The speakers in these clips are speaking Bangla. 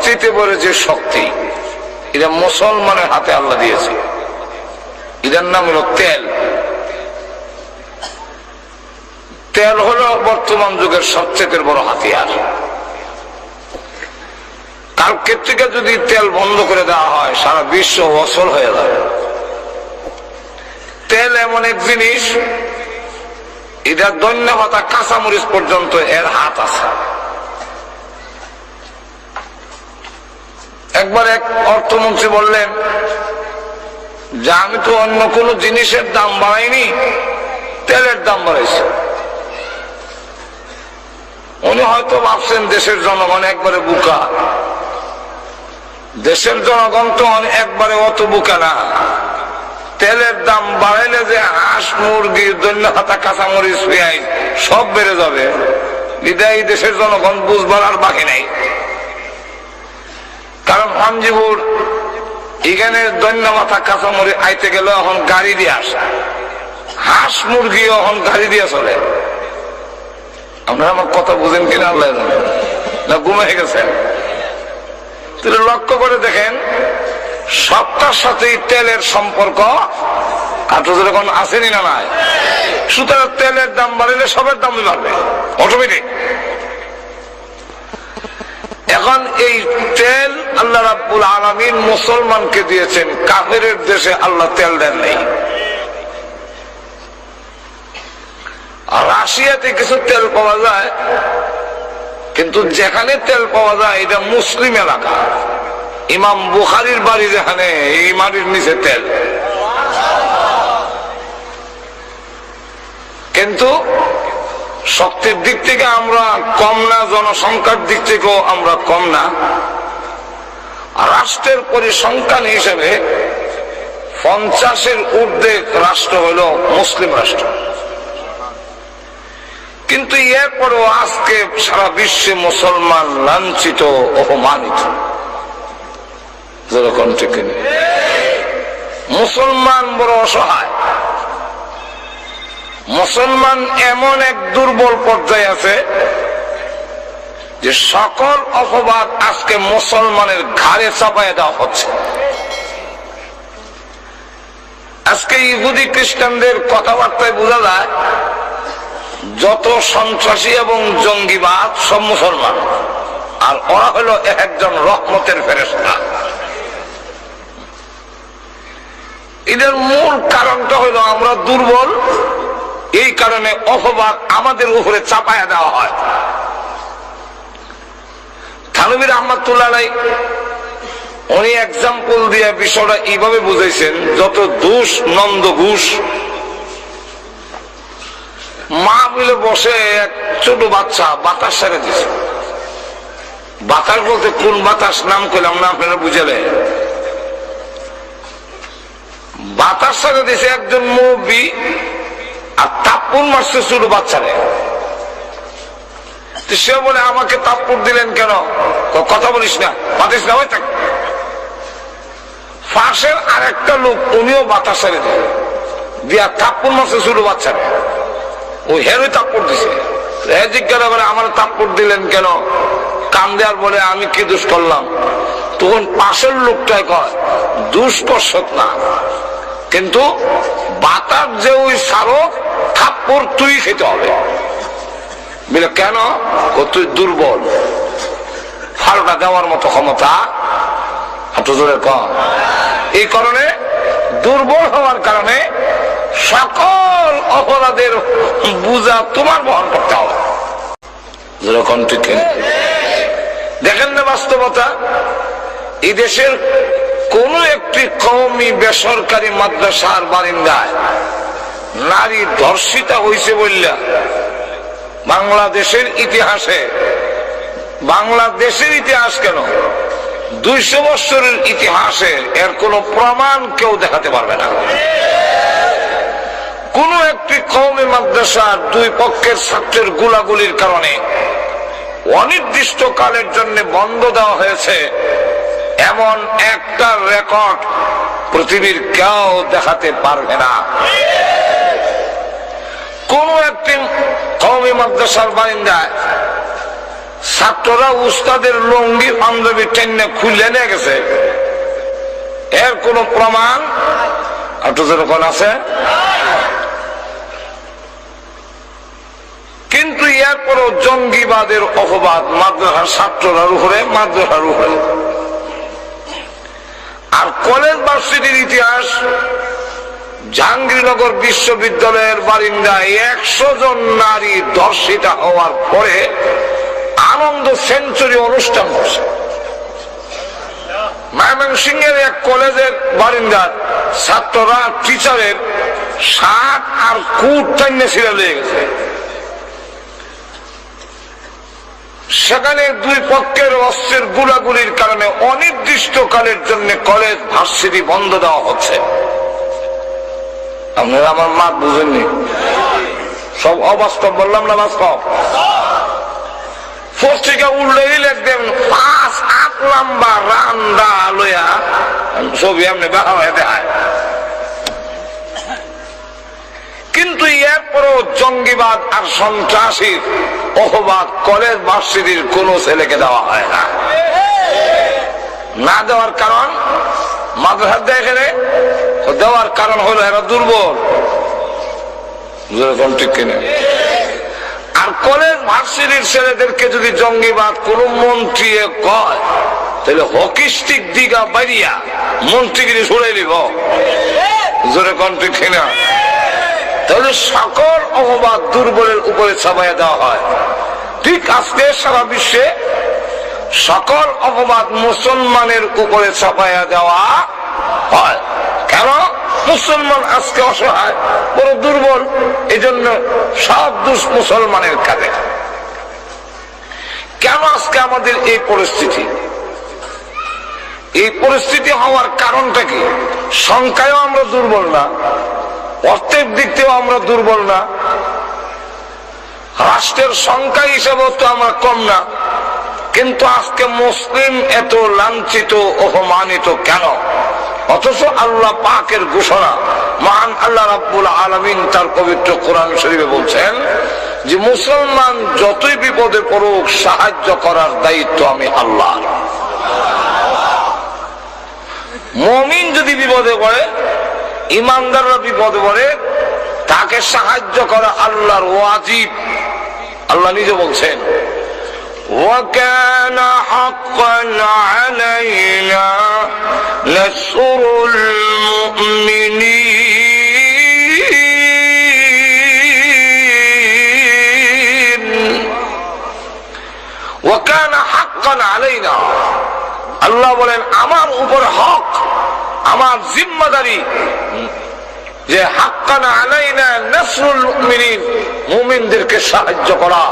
সবচেয়ে বড় যে শক্তি, এটা মুসলমানের হাতে আল্লাহ দিয়েছে। এটার নাম হলো তেল। তেল হলো বর্তমান যুগের সবচেয়ে বড় হাতিয়ার। কালকে থেকে যদি তেল বন্ধ করে দেওয়া হয়, সারা বিশ্ব অচল হয়ে যাবে। তেল এমন এক জিনিস, এটা ধনিয়া পাতা কাঁচামরিচ পর্যন্ত এর হাত আছে। একবার এক অর্থমন্ত্রী বললেন যে আমি তো অন্য কোন জিনিসের দাম বাড়াইনি, তেলের দাম বাড়াইছে। উনি হয়তো ভাবছেন দেশের জনগণ একবারে বুকা। দেশের জনগণ তো একবারে অত বুকা না। তেলের দাম বাড়াইলে যে হাঁস, মুরগি, ধনিয়া পাতা, কাঁচামরিচ, পেঁয়াজ সব বেড়ে যাবে, বিদায়ী দেশের জনগণ বুঝবার আর বাকি নাই। কারণ হামজিপুর এখানে ধনিয়া পাতা, কাঁচামরিচ আইতে গেলে এখন গাড়ি দিয়ে আসে, হাঁস মুরগি এখন গাড়ি দিয়ে চলে। আপনারা আমার কথা বুঝেন কিনা আল্লাহ জানেন, না ঘুমিয়ে গেছেন? লক্ষ্য করে দেখেন, সবটার সাথেই তেলের সম্পর্ক যখন আসেনি না নাই। সুতরাং তেলের দাম বাড়লে সবের দাম বাড়বে অটোমেটিক। এখন এই তেল আল্লাহ রাব্বুল আলামিন মুসলমানকে দিয়েছেন, কাফেরের দেশে আল্লাহ তেল দেন নেই। রাশিয়াতে কিছু তেল পাওয়া যায়, কিন্তু যেখানে তেল পাওয়া যায় এটা মুসলিম এলাকা। ইমাম বুখারীর বাড়ি যেখানে, এই বাড়ির নিচে তেল। কিন্তু শক্তির দিক থেকে আমরা কম না, জনসংখ্যার দিক থেকেও আমরা কম না। রাষ্ট্রের পরিসংখ্যান হিসেবে 50-এর ঊর্ধ্বে রাষ্ট্র হলো মুসলিম রাষ্ট্র। কিন্তু এরপরও আজকে সারা বিশ্বে মুসলমান লাঞ্ছিত, অপমানিত। যেরকম ঠিক মুসলমান বড় অসহায়। মুসলমান এমন এক দুর্বল পর্যায়ে আছে যে সকল অপবাদ আজকে মুসলমানের ঘাড়ে চাপায় দেওয়া হচ্ছে। আজকে ইহুদি খ্রিস্টানদের কথাবার্তায় বোঝা যায় যত সন্ত্রাসী এবং জঙ্গিবাদ সব মুসলমান, আর ওরা হলো একজন রহমতের ফেরেশতা। এদের মূল কারণটা হলো আমরা দুর্বল, এই কারণে অপবাদ আমাদের উপরে চাপায়া দেওয়া হয়। থানভী রাহমাতুল্লাহ আলাইহি উনি এক্সাম্পল দিয়ে বিষয়টা এইভাবে বুঝাইছেন, যত দোষ নন্দ ঘোষ। মা মিলে বসে এক ছোট বাচ্চা বাতাস ছেড়ে দিছে। বাতাস বলতে কোন বাতাস নাম করলাম না, আপনারা বুঝালে। বাতাস ছেড়ে দিছে একজন মুরব্বী, আর তাপ্পুর মারছে ছোট বাচ্চারে। সে বলে আমাকে তাপ্পুর দিলেন কেন? কথা বলিস না, বাতিস না, ওই থাক। পাশের আরেকটা লোক উনিও বাতাস ছেড়ে দেয়, দিয়া তাপ্পুর মারছে ছোট বাচ্চারে। ওই হেরোই তাপ্পুর দিছে। জিজ্ঞাসা করে আমার তাপ্পুর দিলেন কেন? কান দেয়ার বলে আমি কি দোষ করলাম? তখন পাশের লোকটাই কয় দোষ করছত না, কিন্তু বাতাস যে ওই সারক থাপ্পড় তুই খেতে হবে। বলে কেন? তুই দুর্বল, ফালটা দেওয়ার মতো ক্ষমতা এত জোরে কম। এই কারণে দুর্বল হওয়ার কারণে সকল অপরাধের বোঝা তোমার বহন করতে হবে। যেরকম ঠিক দেখেন না বাস্তবতা, এই দেশের কোন একটি কওমি বেসরকারি মাদ্রাসার বারিন্দায় নারী ধর্ষিতা হয়েছে বললা বাংলাদেশের ইতিহাসে, বাংলাদেশের ইতিহাস কেন 200 বছরের ইতিহাসে এর কোন প্রমাণ কেউ দেখাতে পারবে না। কোন একটি কওমি মাদ্রাসার দুই পক্ষের ছাত্রের গোলাগুলির কারণে অনির্দিষ্ট কালের জন্য বন্ধ দেওয়া হয়েছে, এমন একটা রেকর্ড পৃথিবীর কেউ দেখাতে পারবে না। কোন একটি কওমি মাদ্রাসার বারিন্দায় ছাত্ররা উস্তাদের লুঙ্গি পাঞ্জাবি টেনে খুলে নিয়ে গেছে, এর কোন প্রমাণ যখন আছে? কিন্তু এরপরও জঙ্গিবাদের অপবাদ মাদ্রাসার ছাত্ররার উপরে, মাদ্রাসার উপরে। আর কলেজ ভার্সিটির ইতিহাস, জাহাঙ্গীরনগর বিশ্ববিদ্যালয়ের বারিন্দায় 100 জন নারী ধর্ষিতা হওয়ার পরে আনন্দ সেঞ্চুরি অনুষ্ঠান করছে। ময়মনসিংহের এক কলেজের বারিন্দার ছাত্ররা টিচারের শার্ট আর কুট টাইনে ছিঁড়ে লেগে গেছে। সেখানে দুই পক্ষের অস্ত্রের গুলাগুলির কারণে অনির্দিষ্টকালের জন্য কলেজ ভার্সিটি বন্ধ দেওয়া হচ্ছে। আপনারা আমার মাত বুঝেননি? সব অবাস্তব বললাম না বাস্তব? পত্রিকা উল্লেই লিখবেন 5-8 লম্বা রান্দা লইয়া ছবি আপনি বেড়া হয়ে দেয়। কিন্তু এরপরও জঙ্গিবাদ আর সন্ত্রাসীর অপবাদ কলেজ ভার্সিটির কোন ছেলেকে দেওয়া হয় না। না দেওয়ার কারণ মাদ্রাসা দেখে দেওয়ার কারণ হলো এরা দুর্বল, ঠিক কিনা? আর কলেজ ভার্সিটির ছেলেদেরকে যদি জঙ্গিবাদ কোন মন্ত্রী কয়, তাহলে হকিস্টিক দিঘা বাড়িয়া মন্ত্রীগিরি সরে দিব, জোরে কোন ঠিক কিনা? তাহলে সকল অপবাদ দুর্বলের উপরে চাপাইয়া দেওয়া হয়। ঠিক আজকে সারা বিশ্বে সকল অপবাদ মুসলমানের উপরে চাপাইয়া দেওয়া হয়। কেন? মুসলমান আজকে অসহায়, বড় দুর্বল, এই জন্য সব দোষ মুসলমানের কাঁধে। কেন আজকে আমাদের এই পরিস্থিতি? এই পরিস্থিতি হওয়ার কারণটা কি? সংখ্যায়ও আমরা দুর্বল না, অর্থের দিক থেকেও আমরা দুর্বল না, রাষ্ট্রের সংখ্যা হিসেবেও তো আমরা কম না, কিন্তু আজকে মুসলিম এত লাঞ্ছিত অপমানিত কেন? অথচ আল্লাহ পাকের ঘোষণা, মহান আল্লাহ রাব্বুল আলামিন তার পবিত্র কোরআন শরীফে বলছেন যে মুসলমান যতই বিপদে পড়ুক সাহায্য করার দায়িত্ব আমি আল্লাহর। মুমিন যদি বিপদে পড়ে, ইমানদাররা বিপদে পড়ে, তাকে সাহায্য করা আল্লাহর ওয়াজিব। আল্লাহ নিজে বলছেন وَكَانَ حَقًّا عَلَيْنَا نَصْرُ الْمُؤْمِنِينَ وَكَانَ حَقًّا عَلَيْنَا। আল্লাহ বলেন আমার উপর হক, আমার জিম্মাদারি যে হাক্কান আলাইনা নাসরুল মুমিনিন, মুমিনদেরকে সাহায্য করা।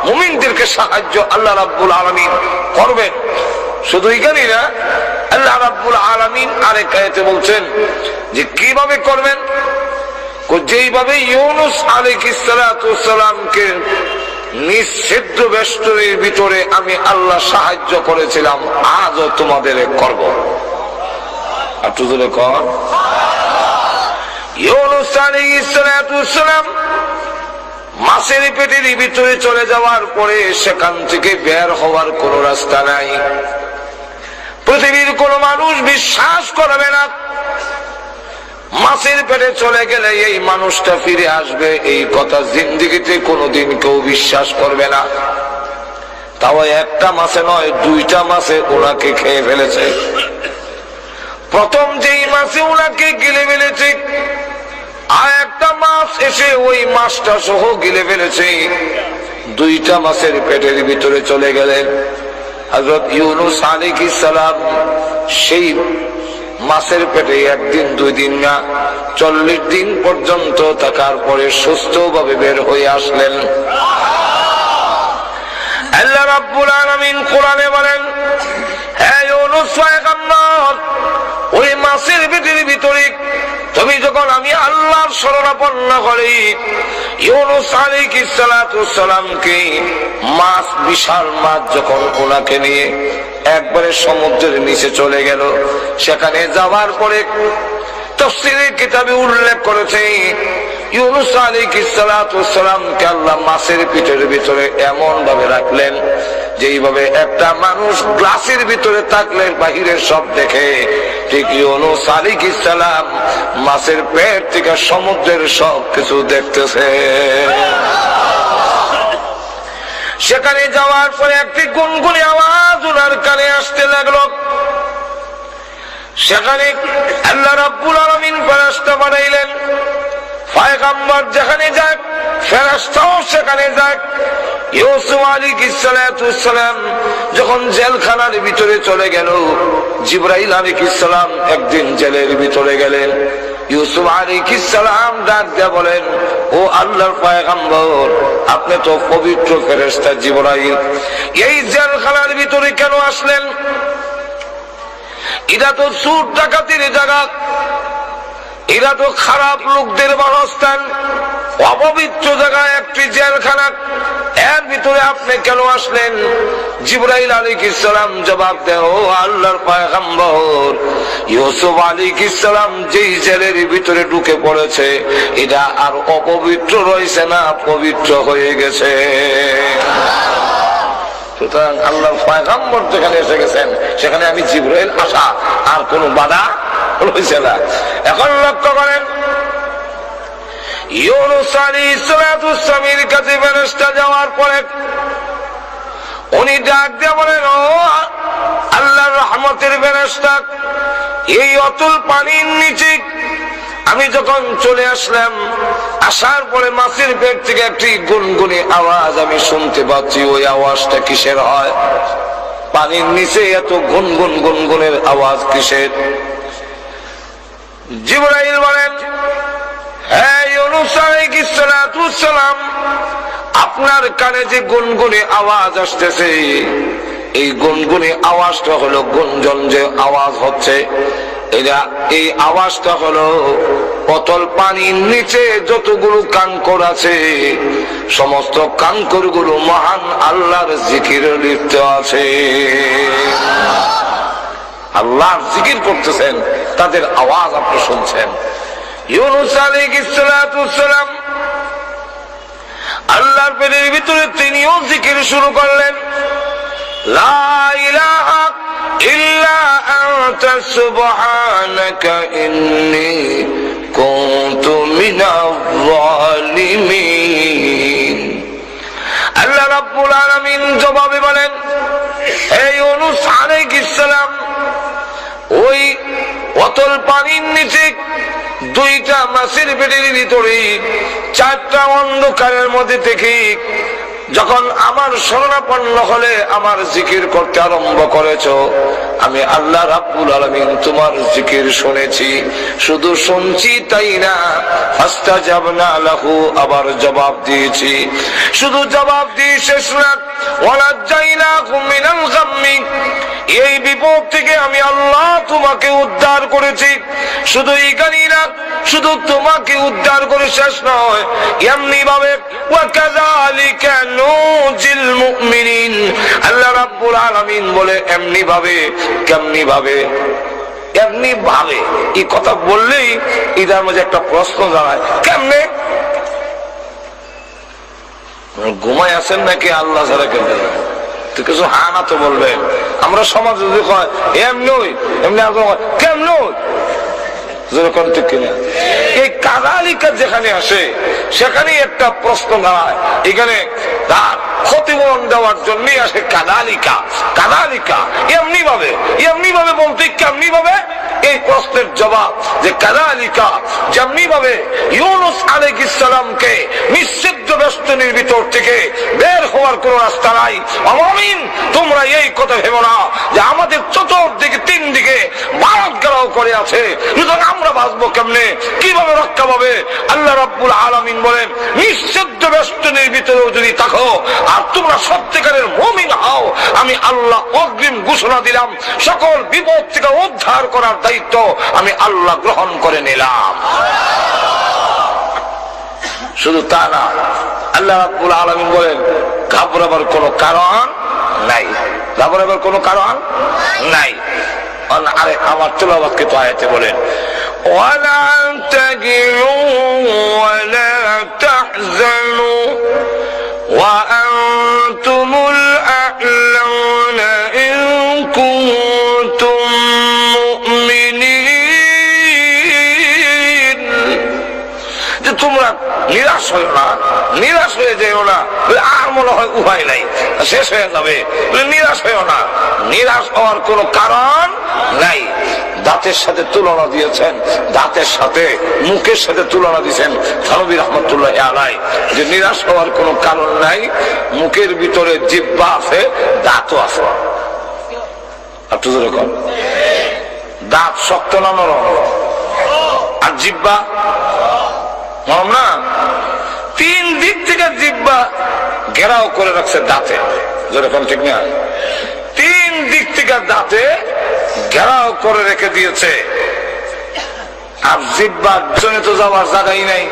মুমিনদেরকে সাহায্য আল্লাহ রাব্বুল আলামিন করবেন। শুধু এখানেই না, আল্লাহ রাব্বুল আলামিন আরেক আয়াতে বলছেন যে কিভাবে করবেন। যেইভাবে ইউনুস আলাইহিস সালাতু ওয়াস সালামকে নিঃছিদ্র বেষ্টনীর ভিতরে আমি আল্লাহ সাহায্য করেছিলাম, আজও তোমাদের করব। আর তুই কর ইউনুস আলাইহিস সালাতু ওয়াস সালাম মাছের পেটের ভিতরে চলে যাওয়ার পরে সেখান থেকে বের হওয়ার কোন রাস্তা নাই। পৃথিবীর কোন মানুষ বিশ্বাস করবে না মাছের পেটে চলে গেলে এই মানুষটা ফিরে আসবে, এই কথা জিন্দেগিতে কোনোদিন কেউ বিশ্বাস করবে না। তাও একটা মাছে নয়, 2টা মাছে ওনাকে খেয়ে ফেলেছে। প্রথম যেই মাছে ওনাকে গিলে ফেলেছে, আর একটা মাছ এসে ওই মাছটা সহ গিলে ফেলেছে। 2টা মাছের পেটের ভিতরে চলে গেলেন। হযরত ইউনুস আলাইহিস সালাম সেই মাছের পেটে 1 দিন 2 দিন না 40 দিন পর্যন্ত থাকার পরে সুস্থভাবে বের হয়ে আসলেন। আল্লাহ রাব্বুল আলামিন কোরআনে বলেন, হে ইউনুস পয়গম্বর, ওই মাছের পেটের ভিতরে তুমি যখন আমি আল্লাহর শরণাপন্ন করি, ইউনুস আলাইহিস সালাতু ওয়াস সালামকে মাছ, বিশাল মাছ যখন ওনাকে নিয়ে একবারে সমুদ্রের নিচে চলে গেল, সেখানে যাওয়ার পরে তাফসীরের কিতাবে উল্লেখ করেছে ইউনুস আলাইহিস সালাতু ওয়াস সালামকে আল্লাহ মাছের পেটের ভিতরে এমন ভাবে রাখলেন যেইভাবে একটা মানুষ গ্লাসের ভিতরে থাকলে বাহিরের সব দেখে, ঠিক ইউনূস আলাইহিস সালাম মাছের পেট থেকে সমুদ্রের সব কিছু দেখতেছে। সেখানে যাওয়ার পরে একটি গুনগুনি আওয়াজ ওনার কানে আসতে লাগলো। সেখানে আল্লাহ রাব্বুল আলামিন ফেরেশতা বানাইলেন। পয়গম্বর যেখানে যায় ফেরেশতাও সেখানে যায়। ইউসুফ আলাইহিস সালাম যখন জেলখানার ভিতরে চলে গেল, জিবরাইল আলাইহিস সালাম একদিন জেলের ভিতরে গেলেন। ইউসুফ আলাইহিস সালাম ডাক দিয়ে বলেন, ও আল্লাহর পয়গম্বর, আপনি তো পবিত্র ফেরেশতা জিবরাইল, এই জেলখানার ভিতরে কেন আসলেন? এটা তো চোর ডাকাতির জায়গা, এরা তো খারাপ লোকদের বাসস্থান, অপবিত্র জায়গায় একটি জেলখানা, এর ভিতরে আপনি কেন আসলেন? জিবরাইল আলাইহিস সালাম জবাব দেন, ও আল্লাহর পয়গম্বর, ইউসুফ আলাইহিস সালাম যেই জেলের ভিতরে ঢুকে পড়েছে, এটা আর অপবিত্র রয়েছে না, পবিত্র হয়ে গেছে। সুতরাং আল্লাহর পয়গম্বর যেখানে এসে গেছেন, সেখানে আমি জিবরাইল আসা আর কোনো বাধা রয়েছে না। এখন লক্ষ্য করেন, ইউনূস আলাইহিস সালামের কাছে ফেরেশতা যাওয়ার পরে উনি ডাক দিয়ে বলেন, ও আল্লাহর রহমতের ফেরেশতা, এই অতল পানির নিচে আমি যখন চলে আসলাম, আসার পরে মাছের পেট থেকে একটি গুনগুনি আওয়াজ আমি শুনতে পাচ্ছি। ওই আওয়াজটা কিসের হয়? পানির নিচে এত গুনগুন গুনগুনের আওয়াজ কিসের? জিবরাইল বলেন, হ্যাঁ ইউনূস আলাইহিস সালাম, আপনার কানে যে গুনগুনি আওয়াজ আসতেছে, এই গুনগুনি আওয়াজটা হলো গুঞ্জন যে আওয়াজ হচ্ছে, এই আওয়াজটা হলো অতল পানির নিচে যতগুলো কাঙ্কর আছে, সমস্ত কাঙ্কর গুলো মহান আল্লাহর জিকিরে লিপ্ত আছে। আল্লাহর জিকির করতেছেন, তাদের আওয়াজ আপনি শুনছেন। ইউনূস আলাইহিস সালাম আল্লাহর পেটের ভিতরে তিনিও জিকির শুরু করলেন, লা ইলাহা ইল্লা আনতা সুবহানাকা ইন্নী কুনতু মিনাজ জালিমিন। আল্লাহ রাব্বুল আলামিন জবাবে বলেন, হে ইউনূস আলাইহিস সালাম, ওই অতল পানির নিচে দুইটা মাছের পেটের ভিতরে চারটা অন্ধকারের মধ্যে থেকে যখন আমার শরণাপন্ন হলে আমার জিকির করতে আরম্ভ করেছো, আমি আল্লাহ রাব্বুল আলামিন তোমার জিকির শুনেছি। শুধু শুনছি তাই না, ফাস্তাজাবনা লাহু, আবার জবাব দিয়েছি। শুধু জবাব দিয়ে শেষ না, ওয়ানাজাইনাকুম মিনাল গাম্মি, এই বিপদ থেকে আমি আল্লাহ তোমাকে উদ্ধার করেছি। শুধু এখানেই না, শুধু তোমাকে উদ্ধার করে শেষ নয়, এমনি ভাবে ওয়াকাযালিকা নুজিল মুমিনিন, আল্লাহ রাব্বুল আলামিন বলে এমনি ভাবে। কেমনি ভাবে? এমনি ভাবে। এই কথা বললেই এটার মধ্যে একটা প্রশ্ন দাঁড়ায়, কেমনে? ঘুমাই আছেন নাকি আল্লাহ ছাড়া কেমনে? তো কিছু হা না তো বলবেন। আমরা সমাজ যদি কয় এমনি এমনি, কেমন যেরকম ঠিক কিনা? এই কাযালিকা যেখানে আসে সেখানে একটা প্রশ্ন দাঁড়ায়, এখানে তার ক্ষতিপূরণ দেওয়ার জন্য আসে কাযালিকা। কাযালিকা এমনি ভাবে বলতে কেমনি ভাবে? এই প্রশ্নের জবাব যে কাযালিকা যেমনি ভাবে ইউনূস আলাইহিস সালামকে নিষিদ্ধ বেষ্টনীর ভিতর থেকে বের হওয়ার কোন রাস্তা নাই। আমিন, তোমরা এই কথা ভেবো না যে আমাদের চতুর্দিকে তিন দিকে ভারত ঘেরাও করে আছে, সুতরাং আমরা বাঁচবো কেমনে, কিভাবে রক্ষা পাবে? আল্লাহ রাব্বুল আলামিন বলেন, নিষিদ্ধ বেষ্টনীর ভিতরেও যদি থাকো আর তোমরা সত্যিকারের মুমিন হও, আমি আল্লাহ অগ্রিম ঘোষণা দিলাম, সকল বিপদ থেকে উদ্ধার করার দায়িত্ব আমি আল্লাহ গ্রহণ করে নিলাম। শুধু তা না, আল্লাহ রাব্বুল আলামিন বলেন, ঘাবড়াবার কোনো কারণ নাই, ঘাবড়াবার কোনো কারণ নাই। আরে আমার তেলাওয়াতকে তো আয়াতে বলেন, ওয়ালা তাহিনু ওয়ালা তাহজানু ওয়া আনতুমুল আ'লা নিরাশ হইও না, নিরাশ হয়ে যেও না, আর মনে হয় উপায় নাই, শেষ হয়ে যাবে, নিরাশ হইও না। নিরাশ হওয়ার কোনো কারণ নাই। দাঁতের সাথে তুলনা দিয়েছেন, দাঁতের সাথে মুখের সাথে তুলনা দিয়েছেন থানভী রহমতুল্লাহ আলাইহি, যে নিরাশ হওয়ার কোনো কারণ নাই। মুখের ভিতরে জিহ্বা আছে, দাঁতও আছে। একটু জোরে কর। দাঁত শক্ত না নরম? আর জিহ্বা নরম না? তিন দিক থেকে জিহ্বা ঘেরাও করে রাখছে দাঁতে। যেরকম ঠিক না? তিন দিক থেকে দাঁতে ঘেরাও করে রেখে দিয়েছে। আর জিহ্বার পিছনে তো যাওয়ার জায়গাই নাই।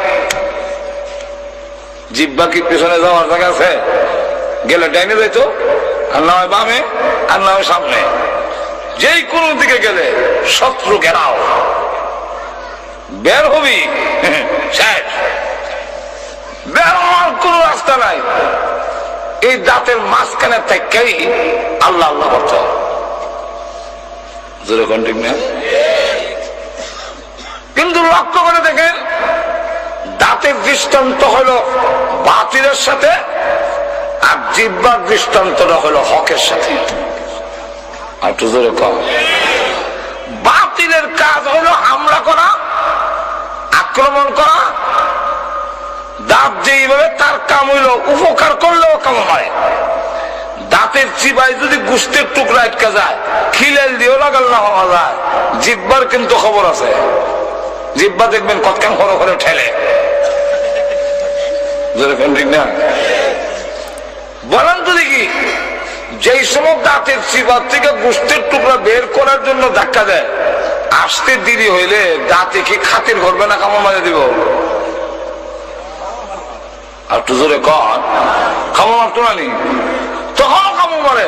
জিহ্বা কি পিছনে যাওয়ার জায়গা আছে? গেলে ডাইনে যাইতো, আর না হয় বামে, আর না হয় সামনে। যেই কোন দিকে গেলে শত্রু ঘেরাও, বের হবি শেষ, বের হওয়ার কোন রাস্তা নাই। এই দাঁতের মাঝখানে থেকেই আল্লাহ আল্লাহ করতে হবে। ঠিক না? কিন্তু লক্ষ্য করে দেখেন, দাঁতের দৃষ্টান্ত হলো বাতিলের সাথে, আর জিহ্বার দৃষ্টান্তটা হলো হকের সাথে। একটু জোরে কম। বাতিলের কাজ হলো হামলা করা, আক্রমণ করা। দাঁত যেইভাবে তার কাম হইল, উপকার করলেও কাম হয়। দাঁতের চিবায় যদি গোস্তের টুকরা আটকা যায়, খিলেল দিয়েও লাগাল না হওয়া যায়। জিহ্বার কিন্তু খবর আছে। জিহ্বা দেখবেন কতক্ষণ ঘরে ঘরে ঠেলে। ঠিক না? বলেন তো দেখি, যেই সময় দাঁতের চিবার থেকে গোস্তের টুকরা বের করার জন্য ধাক্কা দেয়, আসতে দেরি হইলে দাঁতে কি খাতির করবে না কামড় মারে দিব? আর একটু জোরে কর। কামড় মারতো না নি? তখনও কামড় মারে।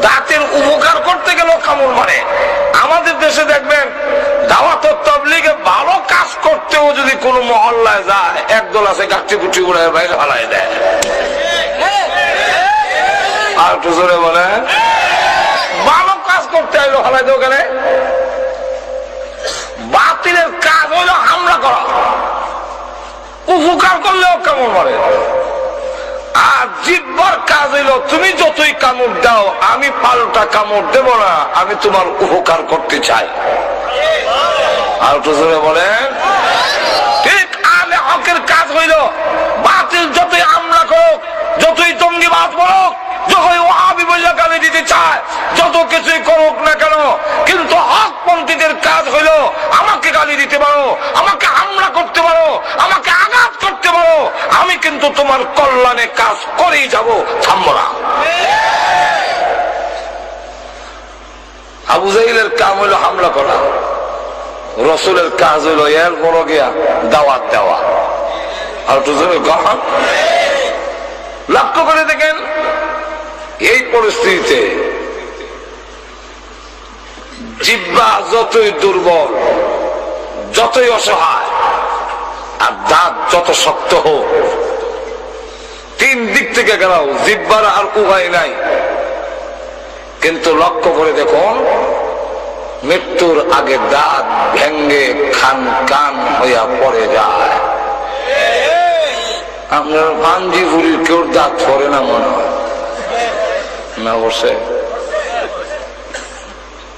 দাঁতের উপকার করতে গেলেও কামড় মারে। আমাদের দেশে দেখবেন দাওয়াত তাবলীগে ভালো কাজ করতেও যদি কোনো মহল্লায় যায়, একদল আছে গাছটি গুটি উড়ায় বাইরে হালাই দেয়। আর একটু জোরে বলে, ভালো কাজ করতে আইলো হালাই দেয় ওখানে। বাতিলের কাজ হইলো হামলা করা, উপকার করলেও কামড় মারে। আর জিহ্বার কাজ হইলো, তুমি যতই কামড় দাও আমি পাল্টা কামড় দেব না, আমি তোমার উপকার করতে চাই। আর একটু জোরে বলেন। ঠিক আলে হকের কাজ হইল, বাতিল যতই হামলা করুক, যতই জঙ্গিবাদ বলুক, যতই ওয়াহাবি বলে গালি দিতে চায়, যত কিছুই করুক না কেন, কিন্তু হকপন্থীদের কাজ হইল আমাকে গালি দিতে পারো, আমাকে হামলা করতে পারো, আমাকে আঘাত করতে পারো, আমি কিন্তু তোমার কল্যাণে কাজ করেই যাব, থামবো না। আবু জাহিলের কাম হইল হামলা করা, রসুলের কাজ হইল এর বড় গিয়া দাওয়াত দেওয়া। আর লক্ষ্য করে দেখেন, এই পরিস্থিতিতে জিহ্বা যতই দুর্বল, যতই অসহায়, আর দাঁত যত শক্ত হোক, তিন দিক থেকে গেলাও জিহ্বার আর উপায় নাই। কিন্তু লক্ষ্য করে দেখুন, মৃত্যুর আগে দাঁত ভেঙ্গে খান কান হইয়া পড়ে যায়। আপনার ভাঞ্জি ভুলির কেউ দাঁত পড়ে না মনে হয় না? বসে।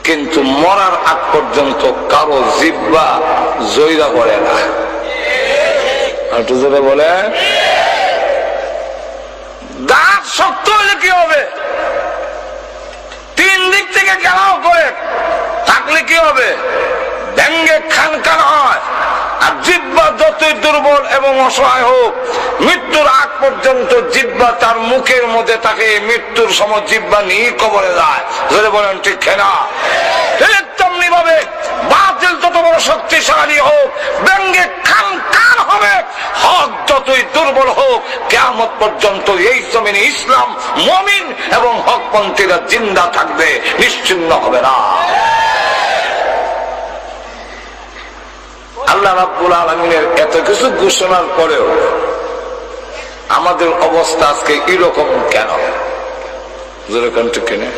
কিন্তু মরার আগ পর্যন্ত কারো জিহ্বা জয়রা পড়ে না। একটু জোরে বলে। দাঁত শক্ত হলে কি হবে? তিন দিক থেকে ঘেরাও করে থাকলে কি হবে? ভেঙ্গে খান খান হয়। আর জিহ্বা যতই দুর্বল এবং অসহায় হোক, মৃত্যুর আগ পর্যন্ত জিহ্বা তার মুখের মধ্যে থাকে, মৃত্যুর সময় জিহ্বা নিয়ে কবরে যায়। ধরে বলেন ঠিক না? তেমনি ভাবে বাতিল যত বড় শক্তিশালী হোক, ভেঙ্গে খান খান হবে। হক যতই দুর্বল হোক, কিয়ামত পর্যন্ত এই জমিনে ইসলাম, মুমিন এবং হকপন্থীরা জিন্দা থাকবে, নিশ্চিন্ন হবে না। আল্লাহ রাব্বুল আলামিনের এত কিছু ঘোষণার পরেও আমাদের অবস্থা আজকে এরকম কেন? জোরে কোন ঠিক কিনা?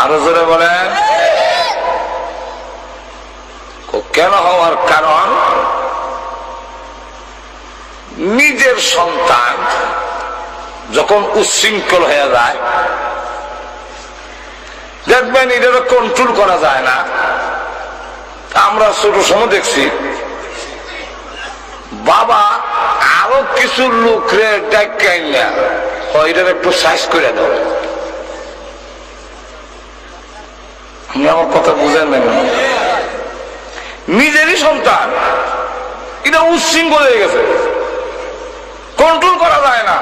আরো জোরে বলেন। কেন হওয়ার কারণ, নিজের সন্তান যখন উচ্ছৃঙ্খল হয়ে যায়, দেখবেন এটাকে কন্ট্রোল করা যায় না। আমরা ছোট সময় দেখছি বাবা আরো কিছু লোকরে ডাকাই না, এটার একটু সাইজ করে দাও। আমার কথা বুঝেন না? নিজেরই সন্তান, এটা উচ্ছৃঙ্খল হয়ে গেছে, কন্ট্রোল করা যায় না।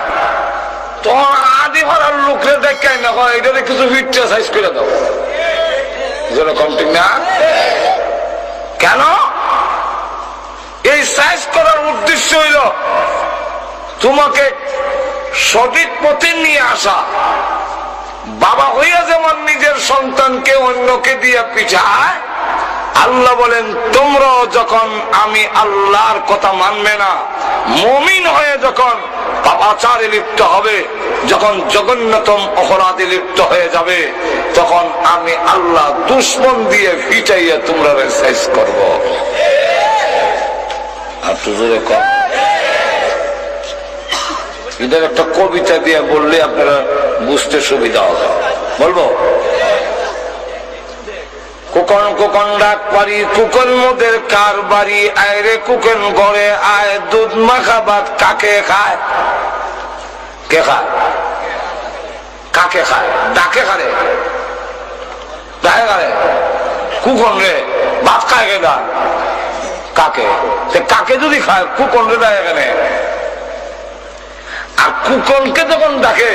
তখন আদি ভাড়ার লোকরে দেখাই না, এটারে কিছু ভিটটা সাইজ করে দাও। যেরকম ঠিক না? কেন এই সাইজ করার উদ্দেশ্য হইল তোমাকে সঠিক পথে নিয়ে আসা। বাবা হইয়া যেমন নিজের সন্তানকে অন্যকে দিয়ে পিছায়, আল্লাহ বলেন তোমরা যখন আমি আল্লাহর কথা মানবে না, মুমিন হয়ে যখন পাপাচারে লিপ্ত হবে, যখন জঘন্যতম অপরাধে লিপ্ত হয়ে যাবে, তখন আমি আল্লাহ দুশ্মন দিয়ে পিটাইয়া তোমরা সাইজ করব। আর জোরে কর। এদের একটা কবিতা দিয়ে বললে আপনারা বুঝতে সুবিধা হবে। বলবো? কুকন কুকন ডাক পারি, কুকন মোদের কার বাড়ি, আয় রে কুকন ঘরে আয়, দুধ মাখা ভাত কাকে খায়? কে খায়? কাকে খায়? ডাকে খারে, ডাকে খারে। কুকন রে ভাত খায় কে? দা কাকে? কাকে যদি খায় কুকন রে দেয় এখানে। আর কুকনকে যখন ডাকে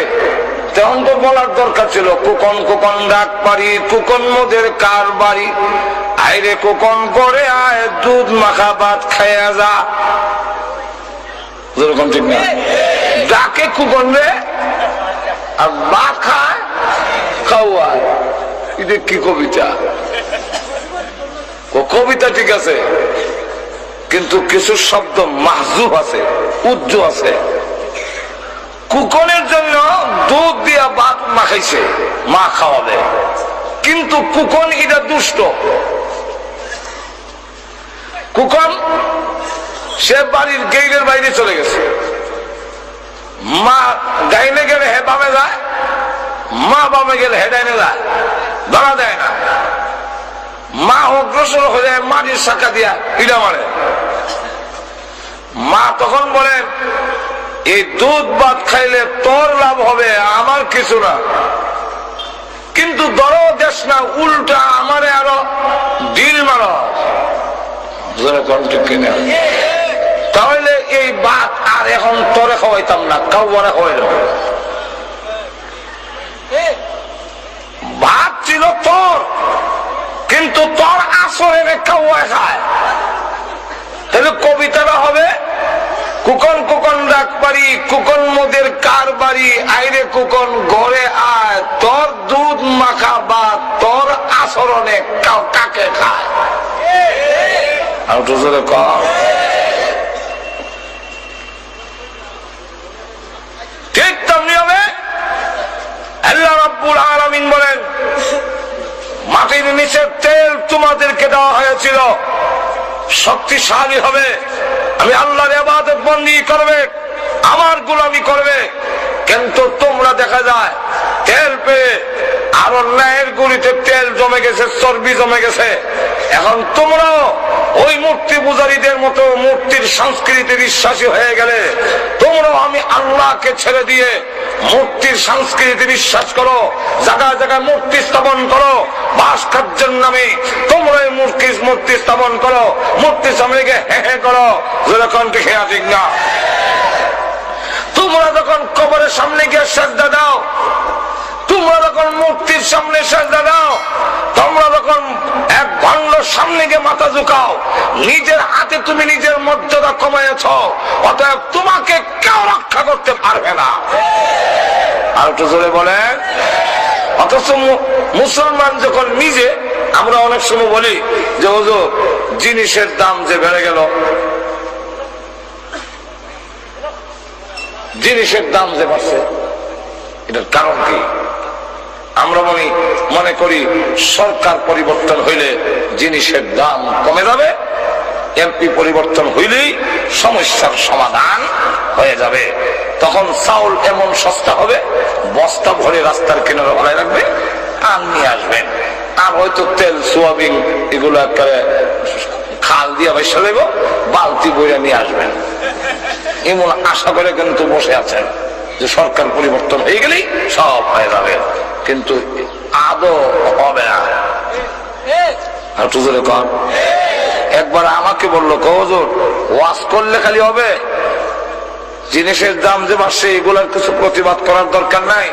তখন তো বলার দরকার ছিল কুকন কুকন ডাক পারি, কুকন মোদের কার বাড়ি, আইরে কুকন করে আয়, দুধ মাখা ভাত খাইয়া যা। যেরকম ঠিক না? ডাকে কুকন রে আর ভাত খায় খাওয়ায়। এটা কি কবিতা? কবিতা ঠিক আছে, কিন্তু কিছু শব্দ মাহজুব আছে, উজ্জ আছে। কুকনের জন্য দুধ দিয়া ভাত মাখাইছে, মা খাওয়াবে, কিন্তু কুকন এটা দুষ্ট। কুকন সে বাড়ির গেইলের বাইরে চলে গেছে, মা ডাইনে গেলে হে বামে যায়, মা বামে গেলে হে ডাইনে যায়, ধরা দেয় না। মা অগ্রসর হয়ে মাটির শাখা দিয়া পিড়া মারে। মা তখন বলেন এই দুধ ভাত খাইলে তোর লাভ হবে, আমার কিছু না, কিন্তু ধরো দেশ না, উল্টা আমারে আরো ডিল মারো। তাহলে এই ভাত আর এখন তোরে খাওয়াইতাম না, কাউরে খাওয়াইল। ভাত ছিল তোর, কিন্তু তোর আসরে কাউয়া খায়। তাহলে কবিতাটা হবে কুকন কুকন ডাক পারি, কুকন মোদের কার বাড়ি, আইরে কুকন ঘরে আয়, তোর দুধ মাখা ভাত তোর আচরণে কাকে খায়? আর তো জোরে কর। ঠিক তেমনি হবে আল্লাহ রাব্বুল আলামিন বলেন মাটির নিচের তেল তোমাদেরকে দেওয়া হয়েছিল, শক্তিশালী হবে, আমি আল্লাহর ইবাদত বন্দেগী করবে, আমার গোলামি করবে। কিন্তু তোমরা দেখা যায় তেল পেয়ে আরো ন্যায়ের গুলিতে তেল জমে গেছে, চর্বি জমে গেছে। এখন তোমরাও ওই মূর্তি পূজারীদের মতো মূর্তির সংস্কৃতি বিশ্বাসী হয়ে গেলে, তোমরাও আমি আল্লাহকে ছেড়ে দিয়ে মূর্তির সংস্কৃতি বিশ্বাস করো, জায়গায় জায়গায় মূর্তি স্থাপন করো, ভাস্কর্যের নামে তোমরা মূর্তি স্থাপন করো, মূর্তির সামনে গিয়ে হে হে করো। যেরকম ঠিক না? তোমরা যখন কবরের সামনে গিয়ে সেজদা দাও, তোমরা যখন মূর্তির সামনে সেজদা দাও, তোমরা যখন এক ভান্ডর সামনে গিয়ে মাথা ঝুঁকাও, নিজের হাতে তুমি নিজের মর্যাদা কমাইছ, অতএব তোমাকে কেউ রক্ষা করতে পারবে না। আর একটু জোরে বলেন। অথচ মুসলমান যখন নিজে, আমরা অনেক সময় বলি যে হুজুর জিনিসের দাম যে বেড়ে গেল, জিনিসের দাম যে বাড়ছে, এটার কারণ কি? আমরা মনে করি সরকার পরিবর্তন হইলে জিনিসের দাম কমে যাবে, এমপি পরিবর্তন হইলেই সমস্যার সমাধান হয়ে যাবে। তখন চাউল এমন সস্তা হবে, বস্তা ভরে রাস্তার কিনারে ভাড়ায় রাখবে আর নিয়ে আসবেন। আর হয়তো তেল সোয়াবিন এগুলো একেবারে খাল দিয়ে বেসা দেব, বালতি বইয়া নিয়ে আসবেন। এমন আশা করে কিন্তু বসে আছেন যে সরকার পরিবর্তন হয়ে গেলেই সব হয়ে যাবে, কিন্তু আদৌ হবে না। একবার আমাকে বললো, হুজুর ওয়াজ করলে খালি হবে? জিনিসের দাম যে বাড়ছে এগুলার কিছু প্রতিবাদ করার দরকার নাই?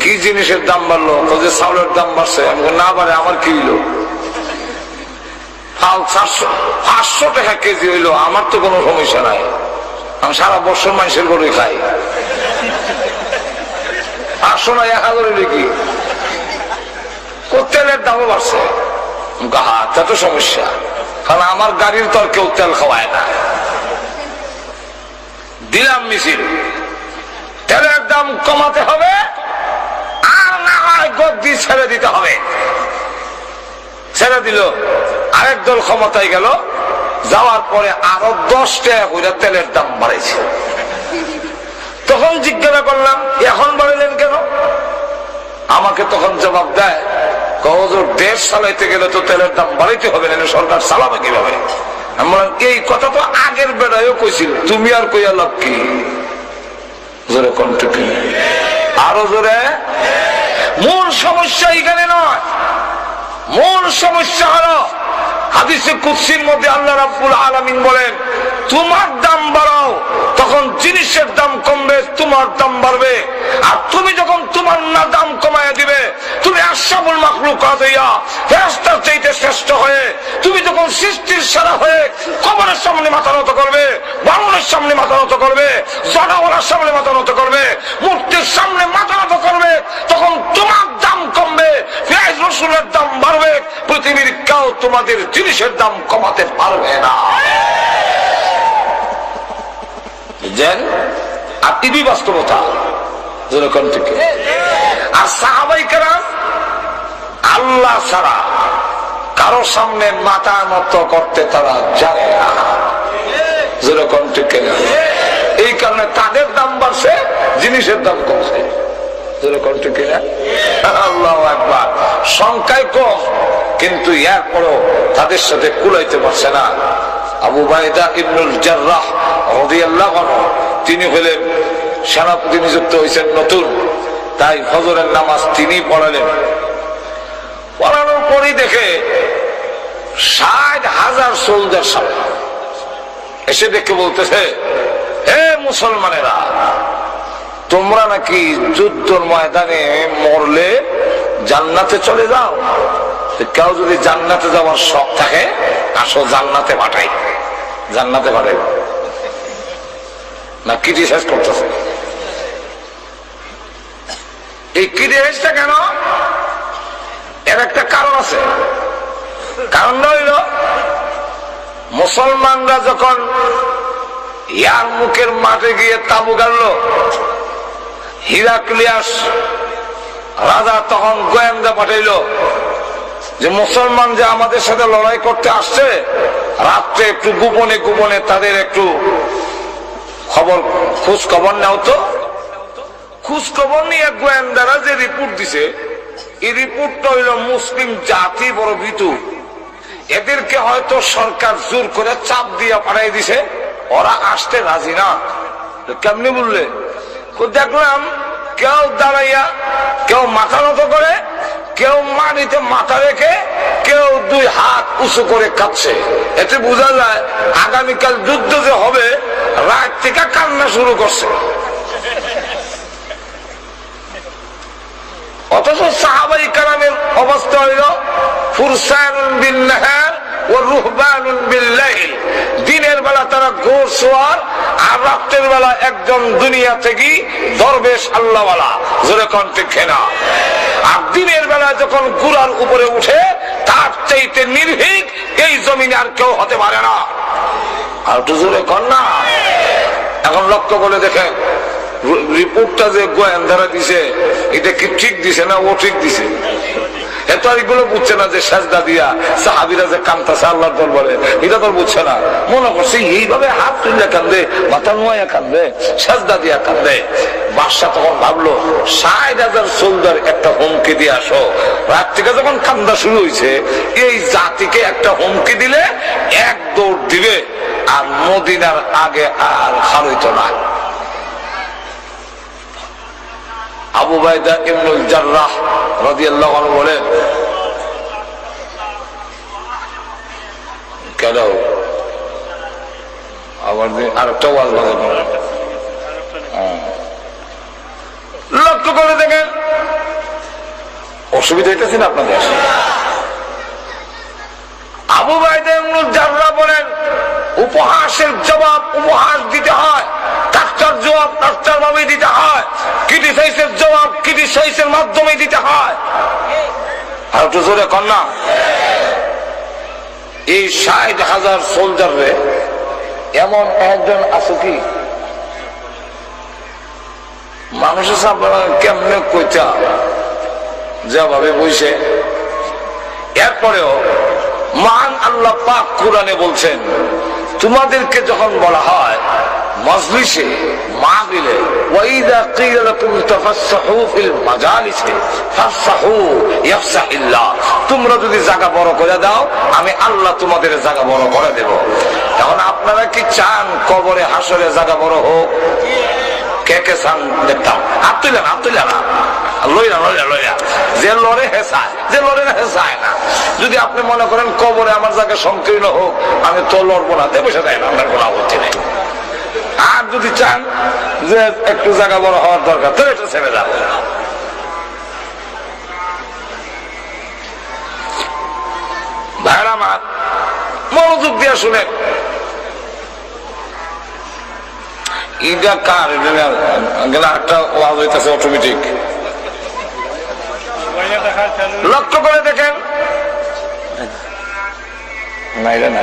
কি জিনিসের দাম বাড়লো? যে চাউলের দাম বাড়ছে। আমি না বাড়ে আমার কি হইলো? 500 টাকা কেজি হইলো, আমার তো কোনো সমস্যা নাই, আমি সারা বছর মানুষের গরু খাই। 500 না 1000 হইলে কি? তেলের দামও বাড়ছে, তা তো সমস্যা, কারণ আমার গাড়ির তো আর কেউ তেল খাওয়ায় না। দিলাম মিছিল, তেলের দাম কমাতে হবে, আর না হয় গদ্দি ছেড়ে দিতে হবে। ছেড়ে দিল, আরেক দল ক্ষমতায় গেল, যাওয়ার পরে আরো 10 টাকা করে তেলের দাম বাড়াইছে। তখন জিজ্ঞাসা করলাম, এখন বাড়াইলেন কেন? আমাকে তখন জবাব দেয়, হুজুর দেশ চালাইতে গেলে তো তেলের দাম বাড়াইতে হবে না, সরকার চালাবে কিভাবে? আমি বললাম, এই কথা তো আগের বেড়ায়ও কইছিল, তুমি আর কইয়া লাভ কি? জোরে কণ্ঠ কি? আরো জোরে। মূল সমস্যা এখানে নয়, মূল সমস্যা হলো হাদিসে কুদসির মধ্যে আল্লাহ রাব্বুল আলামিন বলেন, তোমার দাম বাড়াও তখন জিনিসের দাম কমবে, তোমার দাম বাড়বে। আর তুমি যখন তোমার না দাম কমায় দিবে, তুমি আশরাফুল মাখলুকাত হইয়া ফেরেশতার চাইতে শ্রেষ্ঠ হয়ে, তুমি যখন সৃষ্টির সেরা হয়ে কবরের সামনে মাথা নত করবে, বামনের সামনে মাথা নত করবে, জনগণের সামনে মাথা নত করবে, মূর্তির সামনে মাথা নত করবে, তখন তোমার দাম কমবে, পেঁয়াজ রসুনের দাম বাড়বে। পৃথিবীর কেউ তোমাদের জিনিসের দাম কমাতে পারবে না। আর টিভি বাস্তবতা। আর সাহাবায়ে কেরাম আল্লাহ ছাড়া কারো সামনে মাথা নত করতে তারা জানে না। যেরকম ঠিক না, এই কারণে তাদের দাম বাড়ছে, জিনিসের দাম কমছে। যেরকম ঠিক না, আল্লাহু আকবার। সংখ্যায় কম, কিন্তু এরপরও তাদের সাথে কুলাইতে পারছে না। আবু উবাইদা ইবনুল জাররাহ রাদিয়াল্লাহু আনহু, তিনি হলেন সেনাপতি নিযুক্ত হয়েছেন নতুন, তাই ফজরের নামাজ তিনি পড়ালেন। পড়ানোর পরই দেখে 60,000 সোলজার সামনে এসে দেখে বলতেছে, হে মুসলমানেরা, তোমরা নাকি যুদ্ধের ময়দানে মরলে জান্নাতে চলে যাও? কেউ যদি জান্নাতে যাওয়ার শখ থাকে, আসো জান্নাতে পাঠাই। জান্নাতে পাঠাই না ক্রিটিসাইজ করতেছে। এই ক্রিটিসাইজটা কেন? এর একটা কারণ আছে। কারণটা হইল, মুসলমানরা যখন ইয়ারমুকের মাঠে গিয়ে তাবু গাড়ল, হিরাক্লিয়াস রাজা তখন গোয়েন্দা পাঠাইল যে মুসলমান যে আমাদের সাথে লড়াই করতে আসছে, রাত্রে একটু গোপনে গোপনে তাদের একটু খোঁজ খবর নাও তো। খোঁজ খবর নিয়ে গোয়েন্দারা যে রিপোর্ট দিছে, এই রিপোর্টটা হইল মুসলিম জাতি বড় ভীতু, এদেরকে হয়তো সরকার জোর করে চাপ দিয়ে পাঠাই দিছে, ওরা আসতে রাজি না। কেমনি বললে? দেখলাম কেউ দাঁড়াইয়া, কেউ মাথা নত করে, কেউ মাটিতে মাথা রেখে, কেউ 2 হাত উঁচু করে কাঁদছে। এতে বোঝা যায় আগামীকাল যুদ্ধ যে হবে, রাত থেকে কান্না শুরু করছে। অথচ সাহাবায়ে কেরামের অবস্থা হইল ফুরসানুন বিন নাহার ওয়া রুহবানুন বিল লাইল। দিনের বেলা তারা ঘোড়সওয়ার, আর রাতের বেলা একজন দুনিয়া থেকে দরবেশ আল্লাহওয়ালা। জোরে কোন ঠিক না? আর দিনের বেলা যখন ঘোড়ার উপরে উঠে, তার চাইতে নির্ভীক এই জমিনে আর কেউ হতে পারে না। আর তো জোরে কোন না। এখন লক্ষ্য করে দেখেন, রিপোর্টটা যে গোয়েন্দারা দিছে, এটা কি ঠিক দিছে না ও ঠিক দিছে? এত আর এগুলো বুঝছে না যে সাজদা দিয়া সাহাবীরা যে কাঁদতেছে আল্লাহর দরবারে, এটা তো বুঝছে না। মনে করছে এইভাবে হাত তুলে কান্দে, মাথা নোয়া কান্দে, সাজদা দিয়া কান্দে। বাদশা তখন ভাবলো ৬০,০০০ সোলজার একটা হুমকি দিয়ে আসো। রাত থেকে যখন কান্দা শুরু হয়েছে, এই জাতিকে একটা হুমকি দিলে এক দৌড় দিবে, আর মদিনার আগে আর খারইতো না। আবু উবাইদা ইবনুল জাররাহ রাদিয়াল্লাহু আনহু বলেন, কেন আবার আরেকটা ওয়াজ বাজানো, লক্ষ্য করে দেখেন, অসুবিধা হইতেছে না আপনাদের? আবু উবাইদা ইবনুল জাররাহ বলেন, উপহাসের জবাব উপহাস দিতে হয়, ঠাট্টার জবাব ঠাট্টার ভাবে দিতে হয়, ক্রিটিসাইজের জবাব ক্রিটিসাইজের মাধ্যমে দিতে হয়। আর একটু জোরে কর না। এই ৬০,০০০ সোলজারে এমন একজন আছে কি মানুষের সামনে কেমনে কইতা যেভাবে বইছে। এরপরেও মহান আল্লাহ পাক কোরআনে বলছেন, তোমাদেরকে যখন বলা হয় মজলিসে মাহফিলে, ওয়াইদা কিলা লাকুম তাফাসসাহু ফিল মাজালিসি ফাসসাহু ইয়াফসাহিল্লাহ, তোমরা যদি জায়গা বড় করে দাও আমি আল্লাহ তোমাদের জায়গা বড় করে দেব। এখন আপনারা কি চান কবরে হাসরে জায়গা বড় হোক? কে কে চান দেখতাম? হাত তুলেন, হাত তুলে না, লইরা লইরা লইরা, যে লড়ে হেসায়, যে লড়ে না হেসায় না। যদি আপনি মনে করেন কবরে আমার জায়গা সংকীর্ণ হোক, আমি তো লড়বো না, বসে দেয় না, আমার কোনো আপত্তি নেই। আর যদি চান যে একটু জায়গা বড় হওয়ার দরকার, তো এটা ছেড়ে যাবে। ভাইরা আমার মনোযোগ দিয়ে শুনেন, এটা কার একটা ওয়াজ হইতেছে অটোমেটিক, লক্ষ্য করে দেখেন। না এটা না,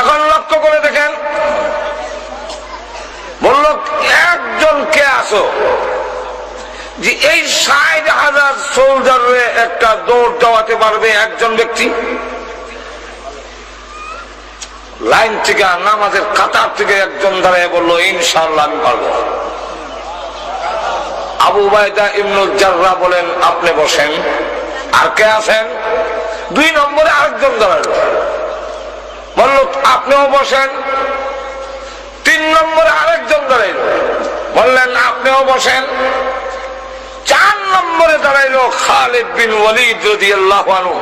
এখন লক্ষ্য করে দেখেন, বলল একজন কে আসো যে এই ৬০,০০০ সোলজারে একটা দৌড় দেওয়াতে পারবে একজন ব্যক্তি। লাইন থেকে নামাজের কাতার থেকে একজন দাঁড়িয়ে বললো, ইনশাআল্লাহ আমি পারবো। আবু উবাইদা ইবনুল জাররাহ বলেন, আপনি বসেন। আর কে আছেন? ২ নম্বরে আরেকজন দাঁড়ালো, বলল আপনিও বসেন। ৩ নম্বরে আরেকজন দাঁড়াইল, বললেন আপনিও বসেন। ৪ নম্বরে দাঁড়াইলো খালিদ বিন ওয়ালিদ রাদিয়াল্লাহু আনহু,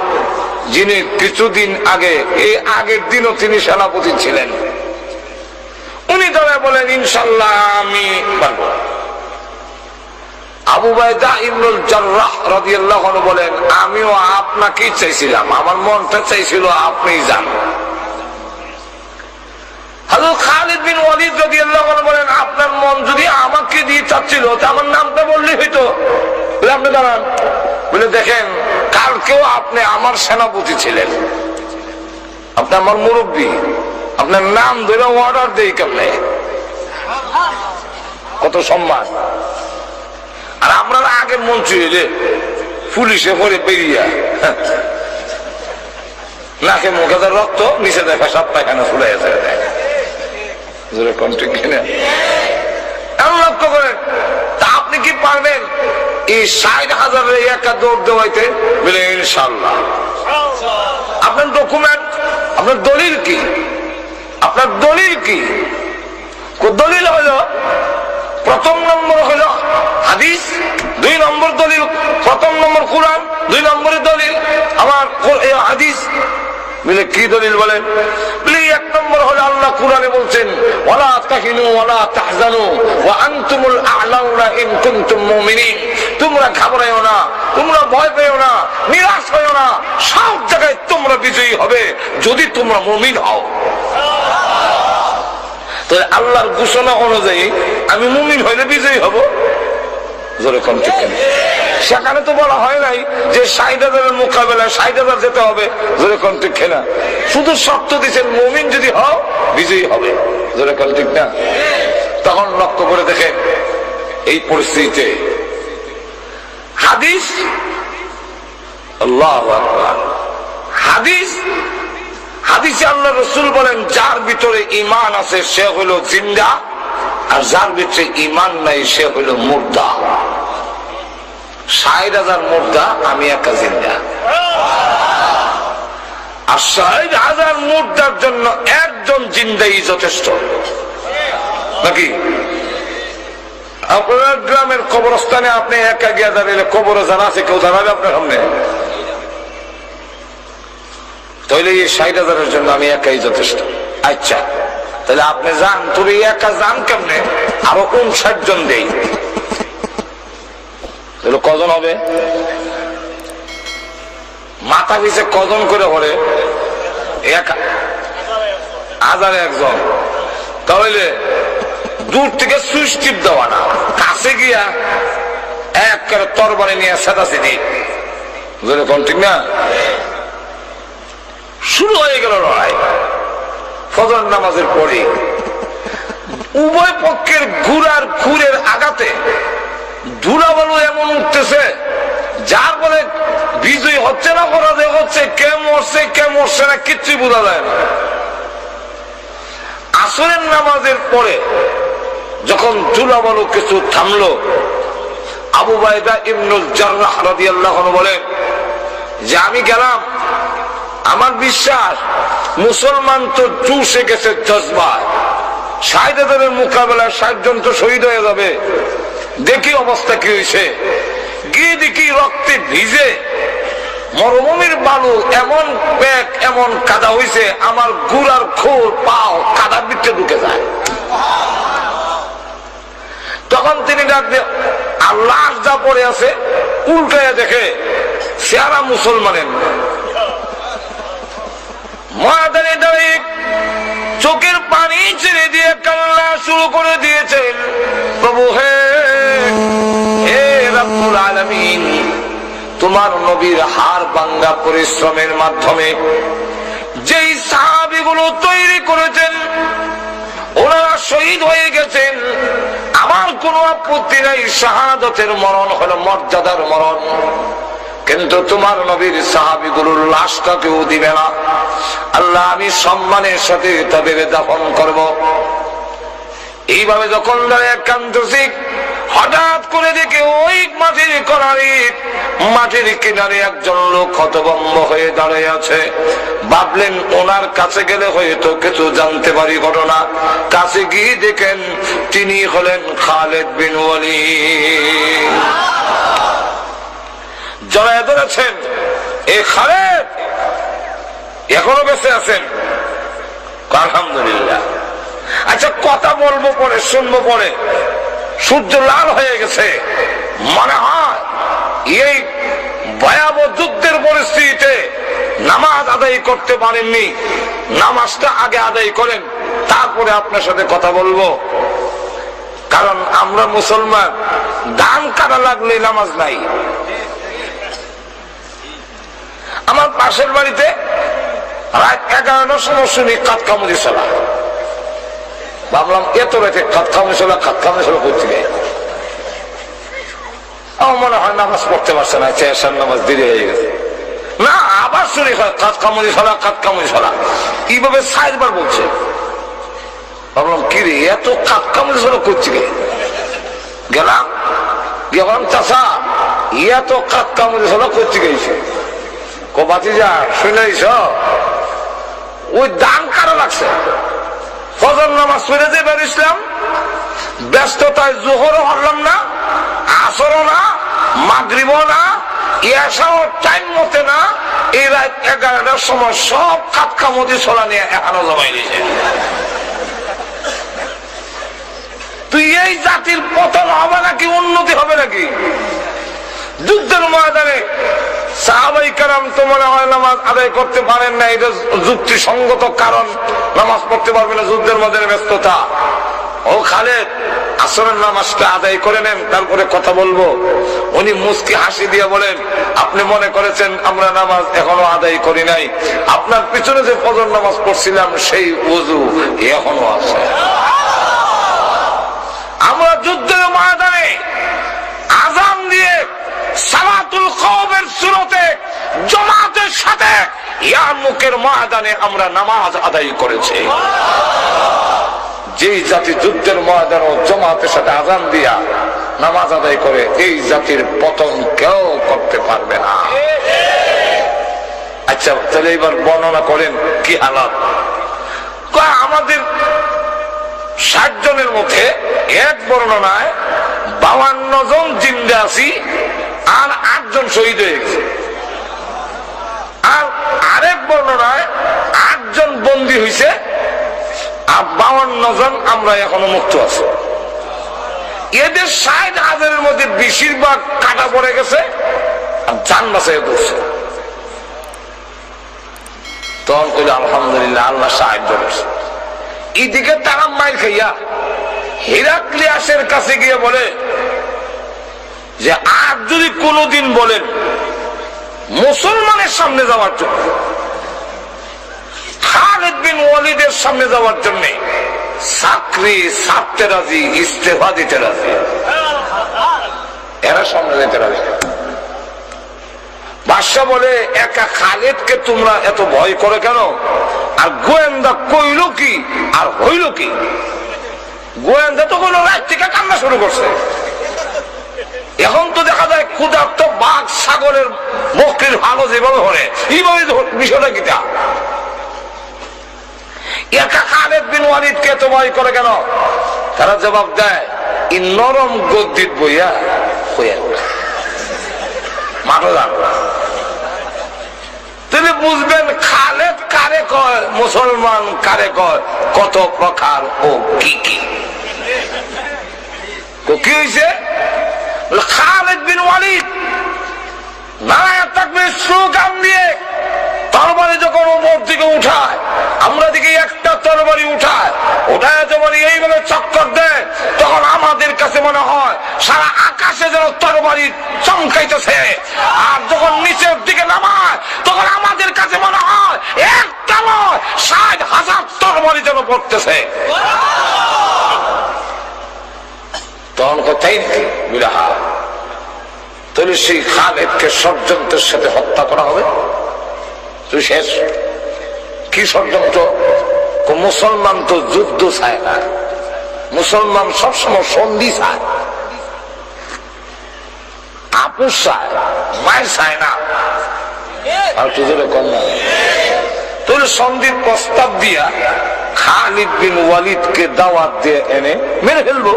যিনি কিছুদিন আগে, এই আগের দিনও তিনি সেনাপতি ছিলেন। উনি দাঁড়ায় বলেন, ইনশাআল্লাহ আমি পারবো। আবু উবাইদা ইবনুল জাররাহ রাদিয়াল্লাহু আনহু বলেন, আমিও আপনাকেই চাইছিলাম, আমার মনটা চাইছিল আপনি যান। হযরত খালিদ বিন ওয়ালিদ রাদিয়াল্লাহু আনহু বলেন, আপনার মন যদি আমাকে দিয়ে চাচ্ছিল তা আমার নামটা বললেই হইতো। বলে আপনি দাঁড়ান, বলে দেখেন কালকেও আপনি আমার সেনাপতি ছিলেন, আপনি আমার মুরব্বী, আপনার নাম ধরে অর্ডার দেই কেমনে, কত সম্মান। আর আমরা আগে মন্ত্রী হইলে পুলিশে পরে বেরিয়া নাকে মুখে রক্ত, নিচে দেখা সব পায়খানা ফুলে আছে, লক্ষ্য করেন। তা আপনি কি পারবেন এই ৬০,০০০ একা দৌড় দেওয়াইতে? বলে ইনশাআল্লাহ। আপনার ডকুমেন্ট, আপনার দলিল কি? আপনার দলিল কি? দলিল হলো প্রথম নম্বর হলো হাদিস, ২ নম্বর দলিল, প্রথম নম্বর কোরআন, ২ নম্বরের দলিল আমার হাদিস। বলে কি দলিল বলেন? বলে ১ নম্বর হলো আল্লাহ কোরআনে বলছেন, ওয়ালা তাহিনু ওয়ালা তাহজানু ওয়া আনতুমুল আ'লাউনা ইন কুনতুম মুমিনিন, তোমরা ঘাবড়ায়ো না, তোমরা ভয় পেও না, নিরাশ হয়ো না, সব জায়গায় তোমরা বিজয়ী হবে যদি তোমরা মুমিন হও। তো আল্লাহর ঘোষণা অনুযায়ী আমি মুমিন হইলে বিজয়ী হব। জোরে কম ঠিক কেন? সেখানে তো বলা হয় নাই যে ৬০,০০০ মোকাবেলায় ৬০,০০০ যেতে হবে। জোরে কম ঠিক না? শুধু শর্ত দিচ্ছেন মুমিন যদি হও বিজয়ী হবে। জোরে কম ঠিক না? তখন লক্ষ্য করে দেখেন এই পরিস্থিতিতে হাদিস, আল্লাহু আকবার, হাদিসে আল্লাহ রাসূল বলেন যার ভিতরে ঈমান আছে সে হলো জিন্দা, আর যার ভিতরে ঈমান নাই সে হলো মুর্দা। ৬০,০০০ মুর্দা, আমি একা জিন্দা। আর ৬০,০০০ মুর্দার জন্য একজন জিন্দাই যথেষ্ট নাকি? আপনার গ্রামের কবরস্থানে আপনি একা গিয়া দাঁড়িয়ে কবরে জানা আছে, কেউ দাঁড়াবে আপনার সামনে? তাহলে এই ৬০,০০০-এর জন্য আমি একাই যথেষ্ট। আচ্ছা, তাহলে আপনি যান, তবে একা যান কেমনে? আরো ৫৯ জন দেই, তাহলে কজন হবে? মাথা পিছে কজন করে হলে? ১,০০০ জন। তাহলে দূর থেকে সুইচ টিপ দেওয়া না, কাছে গিয়া এক করে তরবারি নিয়ে সেদাসিদি, কোন ঠিক না? শুরু হয়ে গেল লড়াই। ফজর নামাজের পরে উভয় পক্ষের ঘুরার খুরের আঘাতে ধুলাবালু এমন উঠতেছে যার বলে বিজয়ী হচ্ছে না পরাজয় হচ্ছে, কে মরছে না কিচ্ছুই বোঝা যায় না। আসরের নামাজের পরে যখন ধুলাবালু কিছু থামলো, আবু বাইদা ইবনুল জাররাহ রাদিয়াল্লাহু আনহু বলেন যে আমি গেলাম, আমার বিশ্বাস মুসলমান তো চুষে গেছে জজবা, ৬০,০০০-এর মোকাবেলায় ৬০ জন তো শহীদ হয়ে যাবে। দেখি অবস্থা কি হয়েছে, গিয়ে দেখি রক্তে ভিজে মরুভূমির বালু এমন ব্যাগ এমন কাদা হয়েছে, আমার গুড়ার খোর পাও কাদার ভিতরে ঢুকে যায়। তখন তিনি ডাকতে আল্লাহ যা পড়ে আছে উল্টায় দেখে সেরা মুসলমানের ময়দানে দাঁড়িয়ে চোখের পানি ছেড়ে দিয়ে কান্না শুরু করে দিয়েছেন, প্রভু হে রব্বুল আলামিন, তোমার নবীর হাড় ভাঙা পরিশ্রমের মাধ্যমে যেই সাহাবীগুলো তৈরি করেছেন ওনারা শহীদ হয়ে গেছেন, আমার কোনো আপত্তি নাই, শাহাদাতের মরণ হলো মর্যাদার মরণ, কিন্তু তোমার নবীর সাহাবীগুলোর লাশটা কেউ দিবে না। আল্লাহ, আমি সম্মানের সাথে তাদের দাফন করব। এইভাবে যখন কান্দছি, হঠাৎ করে দেখে ওই মাটির কিনারে একজন লোক হতভম্ব হয়ে দাঁড়িয়ে আছে। ভাবলেন ওনার কাছে গেলে হয়তো কিছু জানতে পারি ঘটনা। কাছে গিয়ে দেখেন তিনি হলেন খালেদ বিন ওয়ালিদ। জড়ায় ধরেছেন, এই খালেদ এখনো বেঁচে আছেন? আলহামদুলিল্লাহ। আচ্ছা, কথা বলবো পরে, শুনবো পরে। সূর্য লাল হয়ে গেছে, মনে হয় এই ভয়াবহ যুদ্ধের পরিস্থিতিতে নামাজ আদায় করতে পারেননি। নামাজটা আগে আদায় করেন, তারপরে আপনার সাথে কথা বলবো। কারণ আমরা মুসলমান, ধান কাটা লাগলে নামাজ নাই। আমার পাশের বাড়িতে রাত 11টার সময় শুনি কাতকামুদি চলা। ভাবলাম এত রাতে কাতকামুদি চলা করতে গে, আমার মনে হয় নামাজ পড়তে পারছে না, এশার নামাজ দেরি হয়ে গেছে। না, আবার শুনি কাতকামুদি চলা, এইভাবে ৬০ বার বলছে। ভাবলাম কি রে, এত কাতকামুদি চলা করছি গে। গেলাম চাষা, এত কাতকামুদি চলা করতে গেছে। বাতিজা শুনেছ, ওই দান কারো লাগছে। ফজর নামাজ পড়ে যে বেরিয়েছিলাম, ব্যস্ততায় জোহরও হলাম না, আসরও না, মাগরিবও না, এশাও টাইম মতে না। এই রাত 11টার সময় সব কাতকামুদি ছোলা নিয়ে এখনো জমাই দিয়েছে। তুই এই জাতির পতন হবে নাকি উন্নতি হবে নাকি? যুদ্ধের ময়দানে সাহাবাই কেরাম তো মনে হয় নামাজ আদায় করতে পারেন না, এটা যুক্তিসঙ্গত কারণ। নামাজ পড়তে পারবে না, যুদ্ধের মধ্যে ব্যস্ততা। ও খালেদ, আসরের নামাজটা আদায় করে নেন, তারপরে কথা বলবো। উনি মুস্কি হাসি দিয়ে বলেন, আপনি মনে করেছেন আমরা নামাজ এখনো আদায় করি নাই? আপনার পিছনে যে ফজর নামাজ পড়ছিলাম সেই ওযু এখনো আছে। ইয়ারমুকের ময়দানে আমরা নামাজ আদায় করেছি। যেই জাতি যুদ্ধের ময়দান ও জামাতের সাথে আযান দিয়া নামাজ আদায় করে, এই জাতির পতন কেউ করতে পারবে না। আচ্ছা, তাহলে এবার বর্ণনা করেন কি হালাত। আমাদের 60 জনের মধ্যে এক বর্ণনায় 52 জন জিন্দা আছি, আর 8 জন শহীদ হয়ে গেছে। আর আরেক বর্ণনায় 8 জন বন্দী হয়েছে, আর 52 জন আমরা এখনো মুক্ত আছি। এদের 60,000-এর মধ্যে বেশিরভাগ কাটা পড়ে গেছে আর জান বাঁচাইয়া ধরছে। তখন কইল আলহামদুলিল্লাহ, আল্লাহ সাহায্য করছে। এদিকে তারা মাইর খাইয়া হেরাক্লিয়াসের কাছে গিয়ে বলে যে আর যদি কোনদিন বলেন মুসলমানের সামনে যাওয়ার জন্য, খালিদ বিন ওয়ালিদের সামনে যাওয়ার জন্য চাকরি ছাড়তে রাজি, ইস্তেফা দিতে রাজি, এরা সামনে যেতে রাজি। বাদশা বলে একা খালিদকে তোমরা এত ভয় করে কেন? আর গোয়েন্দা কইল কি আর হইল কি? গোয়েন্দা তো কোন রাত থেকে কান্না শুরু করছে। এখন তো দেখা যায় ক্ষুধার্ত বাঘ ছাগলের বকরির ভালো যেভাবে হরে, এইভাবে বিষয়টা কিটা। একা খালিদ বিন ওয়ালিদকে এত ভয় করে কেন? তারা জবাব দেয়, এই নরম গদ্দিত বইয়া হইয়া মাঠো যান। তিনি বুঝবেন খালেদ কারে কয়, মুসলমান কারে কয়, কত প্রকার ও কি কি। কি হয়েছে? খালিদ বিন ওয়ালিদ নারায়ে তাকবীর স্লোগান দিয়ে তরবারি যখন উপর দিকে উঠায়, আমরা দিকে একটা তরবারি উঠায়, ওঠায় যখন এইভাবে চক্কর দেয়, তখন আমাদের কাছে মনে হয় সারা আকাশে যেন তরবারি চমকাইতেছে। আর যখন নিচের দিকে নামায়, তখন আমাদের কাছে মনে হয় একটা নয় 60,000 তরবারি যেন পড়তেছে। তখন কথাই নাকি বিরাহা, তাহলে সেই খালিদকে ষড়যন্ত্রের সাথে হত্যা করা হবে। তুই শেষ কি ষড়যন্ত্র? মুসলমান তো যুদ্ধ চায় না, মুসলমান সবসময় সন্ধি চায়, আপুস চায়, মায়ের চায় না। আর তুদের কন্যা তোর সন্ধির প্রস্তাব দিয়া খালিদ বিন ওয়ালিদকে দাওয়াত দিয়ে এনে মেরে ফেলবো।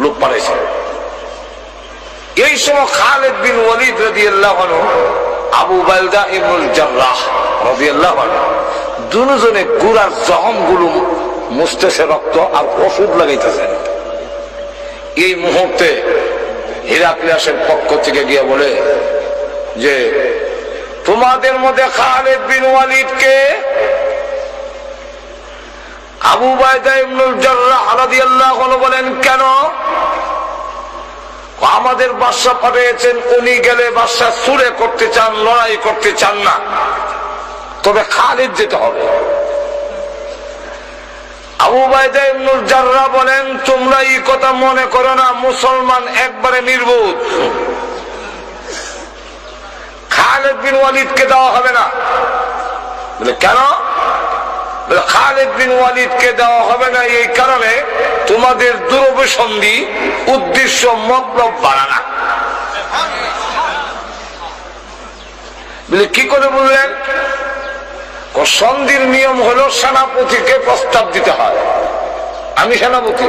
লোক পাঠাইছে। এই সময় খালিদ বিন ওয়ালিদ রাদিয়াল্লাহু আনহু, আবু উবাইদা ইবনুল জাররাহ রাদিয়াল্লাহু আনহু দুজনে গুড়ার জখমগুলো মুছতেছে, রক্ত আর ওষুধ লাগাইতেছেন। এই মুহূর্তে হেরাক্লিয়াসের পক্ষ থেকে গিয়ে বলে যে তোমাদের মধ্যে খালিদ বিন ওয়ালিদকে আবু উবাইদা ইবনুল জাররাহ রাদিয়াল্লাহু আনহু বলেন কেন? আমাদের বাদশা পাঠিয়েছেন, উনি গেলে বাদশা চুরে করতে চান, লড়াই করতে চান না, তবে খালিদ যেতে হবে। আবু উবাইদা ইবনুল জাররাহ বলেন তোমরা এই কথা মনে করো না, মুসলমান একবারে নির্বোধ, খালিদ বিন ওয়ালিদকে দেওয়া হবে না। বলে কেন? খালিদ বিন ওয়ালিদকে দেওয়া হবে না এই কারণে তোমাদের দুরভিসন্ধি উদ্দেশ্য মতলব বাড়ানা। বলে কি করে বললেন? সন্ধির নিয়ম হলো সেনাপতিকে প্রস্তাব দিতে হয়। আমি সেনাপতি,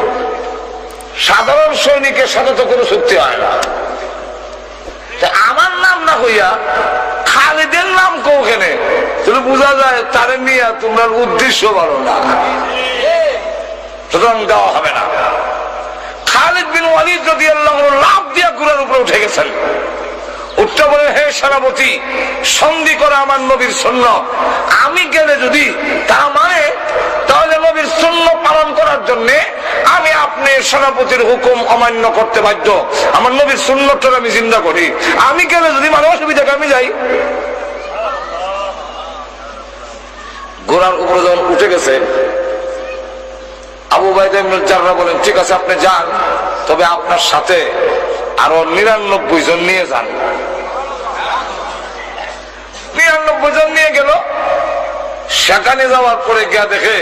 সাধারণ সৈনিকের সাথে তো কোনো চুক্তি হয় না। আমার নাম না হইয়া খালিদের নাম কোখানে, তাহলে বোঝা যায় তারে নিয়ে তোমরা উদ্দেশ্য ভালো না, সুতরাং দেওয়া হবে না। খালিদ বিন ওয়ালিদ রাদিয়াল্লাহু আনহু লাফ দিয়া ঘোড়ার উপরে উঠে গেছেন। উঠতে বলে হে সেনাপতি, সন্ধি করা আমার নবীর সুন্নাত, আমি গেলে যদি তা মানে তাহলে নবীর সুন্নাত পালন করার জন্য আমি আপনি সেনাপতির হুকুম অমান্য করতে বাধ্য। আমার নবীর সুন্নাতটা আমি জিন্দা করি, আমি গেলে যদি মানে অসুবিধাকে আমি যাই। ঘোড়ার উপরে যখন উঠে গেছে, আবু উবাইদা ইবনুল জাররাহ বলেন ঠিক আছে আপনি যান, তবে আপনার সাথে আরো 99 জন নিয়ে যান। নিরানব্বই জন নিয়ে গেল। সেখানে যাওয়ার পরে গিয়া দেখে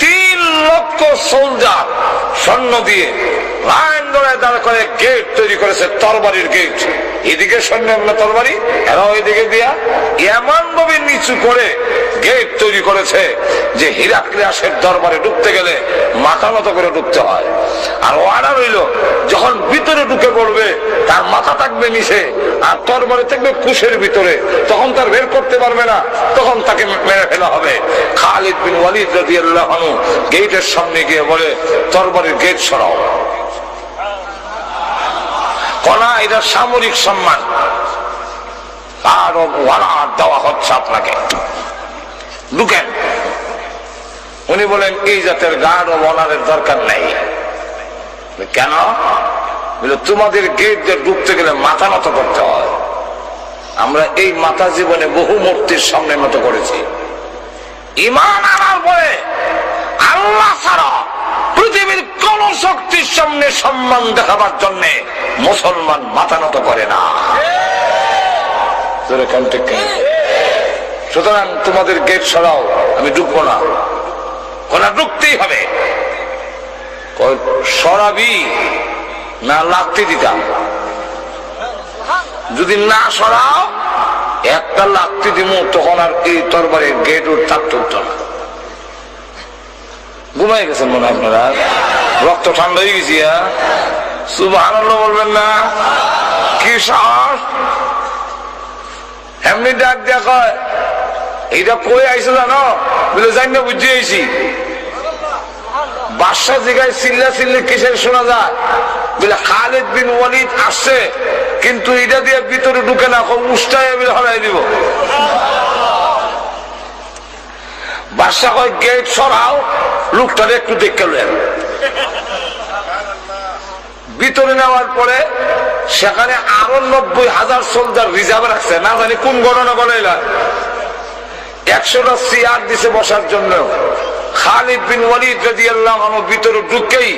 3 লক্ষ সোলজার স্বর্ণ দিয়ে লাইন ধরে দাঁড়া করে গেট তৈরি করেছে, তরবারির গেট। এদিকে সৈন্য তরবারি, এরাও এদিকে দিয়া এমন ভাবে নিচু করে গেট তৈরি করেছে যে হিরাক্লিয়াসের দরবারে ঢুকতে গেলে মাথা মতো করে ঢুকতে হয়। আর ওয়ারা রইল, যখন ভিতরে ঢুকে পড়বে তার মাথা থাকবে নিচে আর তরবারি থাকবে কুশের ভিতরে, তখন তার বের করতে পারবে না, তখন তাকে মেরে ফেলা হবে। খালিদ বিন ওয়ালিদ রাদিয়াল্লাহু আনহু গেটের সামনে গিয়ে বলে, তরবারির গেট সরাও। কনা এটা সামরিক সম্মান, আর ওয়ারার দেওয়া হচ্ছে আপনাকে, ঢুকেন। উনি বলেন, এই জাতের গার্ড ও ওয়ানারের দরকার নেই। কেন? বলে, তোমাদের গেট দিয়ে ঢুকতে গেলে মাথা নত করতে হয়। আমরা এই মাথা জীবনে বহু মূর্তির সামনে নত করেছি। ঈমান আনার পরে আল্লাহ ছাড়া পৃথিবীর কোন শক্তির সামনে সম্মান দেখাবার জন্য মুসলমান মাথা নত করে না। সুতরাং তোমাদের গেট সরাও, আমি ঢুকবো না। ওরা ঢুকতেই হবে। সরাবি না লাথি দিতাম? যদি না সরাও, একটা লাথি দিব, তখন আর এই তরবারের গেট ওর থাকতে উঠতো না। ঘুমাই গেছেন মনে হয় আপনারা, রক্ত ঠান্ডা হয়ে গেছি। সুবহানাল্লাহ বলবেন না? কি সাহস! এমনি ডাক দিয়া কয়, এইটা কই আইছে জানো? বলে, জানি না, বুঝে আইছি। বাদশা জিগায় চিল্লা চিল্লি কিসের শোনা যায়? বলে, খালিদ বিন ওয়ালিদ আসছে, কিন্তু এটা দিয়ে ভিতরে ঢুকে না, উষ্টায় হলাই দিব। বাদশা কয়, গেট সরাও, লোকটারে একটু দেখে নেন। ভিতরে নেওয়ার পরে সেখানে আরো 90,000 সোলজার রিজার্ভ রাখছে, না জানি কোন গণনা বলাইলা। 100টা চেয়ার দিছে বসার জন্য। খালিদ বিন ওয়ালিদ রাদিয়াল্লাহু আনহু ভিতরে ঢুকেই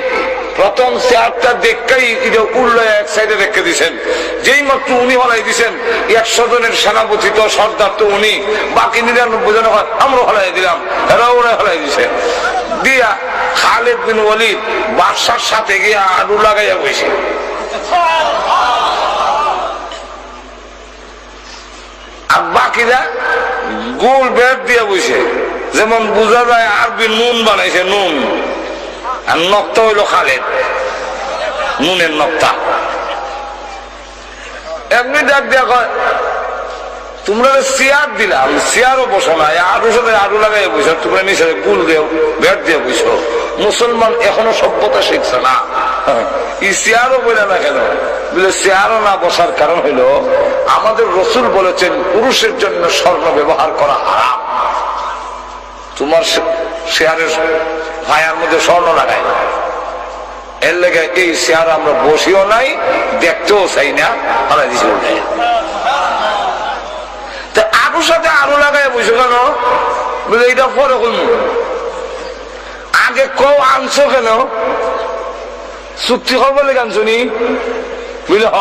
প্রথম চেয়ারটা দেখেই এটা উল্লে এক সাইডে রেখে দিয়েছেন। যেই মাত্র উনি হলাই দিয়েছেন, 100 জনের সেনাপতি তো সর্দার তো উনি, বাকি 99 জন আমরা হলাই দিলাম, এরাও ওরা হলাই দিছে। দিয়া খালিদ বিন ওয়ালিদ বাদশার সাথে গিয়ে আড়ু লাগাইয়া বসে। আর বাকিরা গোল বেড দিয়ে বসে, যেমন বোঝা যায় আরবি নুন বানাইছে, নুন। আর নক্তা হইল খালেদ, নুনের নক্তা। এমনি ডাক দিয়া কয়, তোমরা চেয়ার দিলাম, চেয়ারও বসো না, আরুর সাথে আরু লাগাই বসো, তোমরা নিচে গুল দিয়ে বেড দিয়ে বসো। মুসলমান এখনো সভ্যতা শিখছে না। এই চেয়ারও বলে না কেন? বলে, চেয়ারও না বসার কারণ হইল, আমাদের রসুল বলেছেন পুরুষের জন্য স্বর্ণ ব্যবহার করা হারাম। তোমার চেয়ারের ভাইয়ার মধ্যে স্বর্ণ লাগাই, এর লেগে এই চেয়ার আমরা বসিও নাই, দেখতেও চাই না, হারাই দিছি উঠে। আরুর সাথে আরো লাগাই বসে কেন? বলে, এটা পরে কইমু, আগে কও আনছো কেন? চুক্তি করবো লেগে আনছো নি? বুঝলে, হ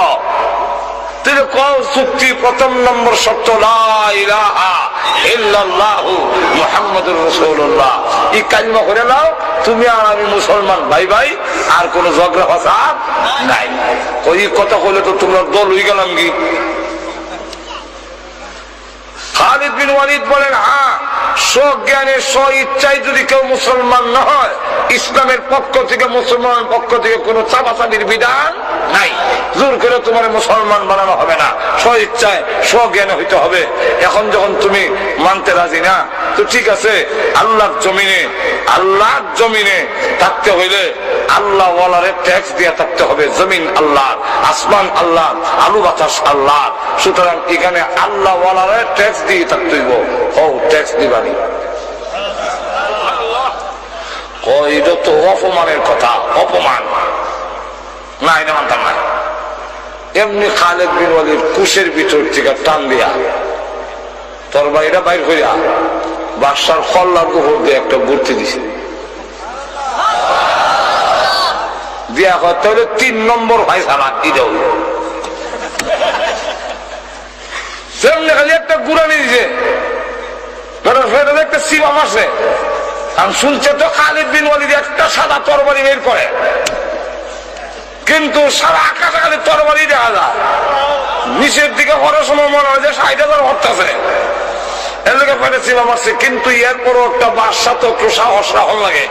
তুই কও চুক্তি প্রথম নম্বর শর্ত লা ইলাহা ইল্লাল্লাহু মুহাম্মাদুর রাসূলুল্লাহ। এই কালিমা করে নাও, তুমি আর আমি মুসলমান ভাই ভাই, আর কোন ঝগড়া ফাসাদ নাই। ওই কথা বলে তো তোমরা দল হয়ে গেলাম কি? খালিদ বিন ওয়ালিদ বলেন, হ্যাঁ, স্বজ্ঞানে স্ব ইচ্ছায় যদি কেউ মুসলমান না হয়, ইসলামের পক্ষ থেকে মুসলমানের পক্ষ থেকে কোনো চাপাচাপির বিধান নাই। জোর করে তোমার মুসলমান বানানো হবে না, স্ব ইচ্ছায় স্বজ্ঞানে হইতে হবে। এখন যখন তুমি মানতে রাজি না, তো ঠিক আছে, আল্লাহর জমিনে থাকতে হইলে আল্লাহ ওয়ালারে ট্যাক্স দিয়ে থাকতে হবে। জমিন আল্লাহ, আসমান আল্লাহ, আলু বাতাস আল্লাহ। সুতরাং এখানে আল্লাহ ওয়ালারে ট্যাক্স দিয়ে থাকতে হইব। ও ট্যাক্স দিবানি, এটা তো অপমানের কথা, অপমান না, এটা মানতাম না। এমনি খালিদ বিন ওয়ালিদ কুশের ভিতর থেকে টান দিয়া তরবারিটা বাইর করিয়া বাদশার কল্লার উপর দিয়ে একটা গুর্তি দিছে, দিয়া হয় তাহলে 3 নম্বর ভাই সারা এটাও সেমনি খালি একটা গুড়ানি দিছে, একটা সিমা মারছে। আমি শুনছে তো খালিদ বিন ওয়ালিদ একটা সাদা তরবারি বের করে, কিন্তু সারা আকাশে খালি তরবারি দেখা যায়। নিচের দিকে হওয়ার সময় মনে হয় যে 60,000 হরতেছে, এর লোকে ফেটে সিমা মারছে। কিন্তু এরপরও একটা বাদশা তো একটু সাহস রাখল লাগে,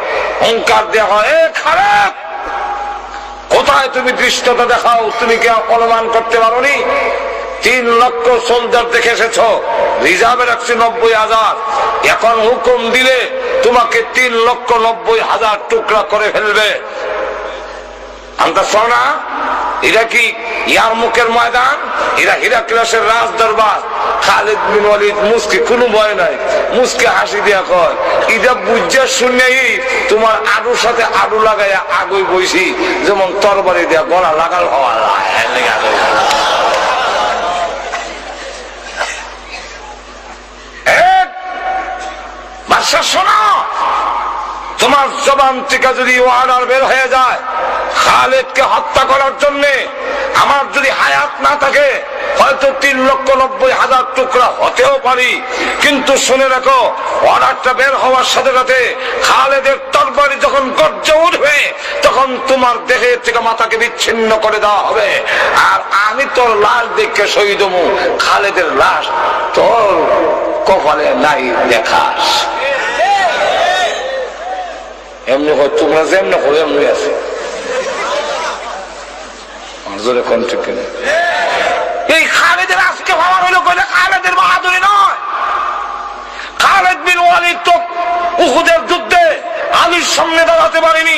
অহংকার দেওয়া হয়, এ খারাপ কোথায় তুমি দৃষ্টতা দেখাও, তুমি কি অনুমান করতে পারোনি 3 লক্ষ সোলজার দেখে এসেছ, রিজার্ভে রাখছি 90,000, এখন হুকুম দিলে তোমাকে 3,90,000 টুকরা করে ফেলবে। আমরা শোনা এটা কি ইয়ার মুখের ময়দান, এরা হিরাক্লিয়াসের রাজ দরবার। খালিদ বিন ওয়ালিদ মুস্কি, কোনো ভয় নাই, মুস্কি হাসি দিয়া কয়, এটা বুঝা শুনেই তোমার আলুর সাথে আলু লাগাইয়া আগুই বইছি, যেমন তরবারি দিয়া গলা লাগাল হওয়া। বাদশা শোনো, তোমার জবান থেকে যদি অর্ডার বের হয়ে যায় খালিদকে হত্যা করার জন্য, আমার যদি হায়াত না থাকে হয়তো 3,90,000 টুকরা হতেও পারি, কিন্তু শুনে রাখো অর্ডারটা বের হওয়ার সাথে সাথে খালিদের তরবারি যখন গর্জে উঠবে তখন তোমার দেহের থেকে মাথাকে বিচ্ছিন্ন করে দেওয়া হবে। আর আমি তোর লাশ দেখে শহীদ হবো, খালিদের লাশ তোর কপালে নাই দেখাস। এমনি হয় তোমরা যেমনি হয়ে এমনি আছে এই খালিদের আজকে ভাবা হইল কইলে খালিদের বাহাদুরি নয়। খালিদ বিন ওয়ালিদ তো উহুদের যুদ্ধে আলীর সামনে দাঁড়াতে পারিনি,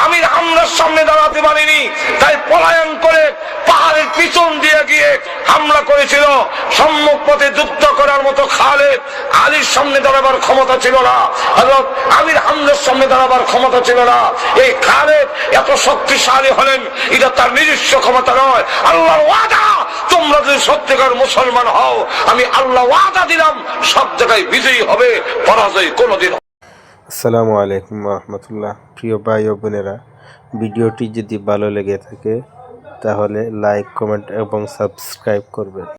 আমির হামলার সামনে দাঁড়াতে পারিনি, তাই পলায়ন করে পাহাড়ের পিছন দিয়ে গিয়ে হামলা করেছিল। সম্মুখ পথে যুদ্ধ করার মতো খালিদ আলীর সামনে দাঁড়াবার ক্ষমতা ছিল না, হযরত আমির হামলার সামনে দাঁড়াবার ক্ষমতা ছিল না। এই খালিদ এত শক্তিশালী হলেন, এটা তার নিজস্ব ক্ষমতা নয়, আল্লাহর ওয়াদা। তোমরা যদি সত্যিকার মুসলমান হও, আমি আল্লাহ ওয়াদা দিলাম সব জায়গায় বিজয়ী হবে, পরাজয় কোনোদিন। আসসালামু আলাইকুম রহমতুল্লাহ। প্রিয় ভাই ও বোনেরা, ভিডিওটি যদি ভালো লেগে থাকে তাহলে লাইক, কমেন্ট এবং সাবস্ক্রাইব করবেন।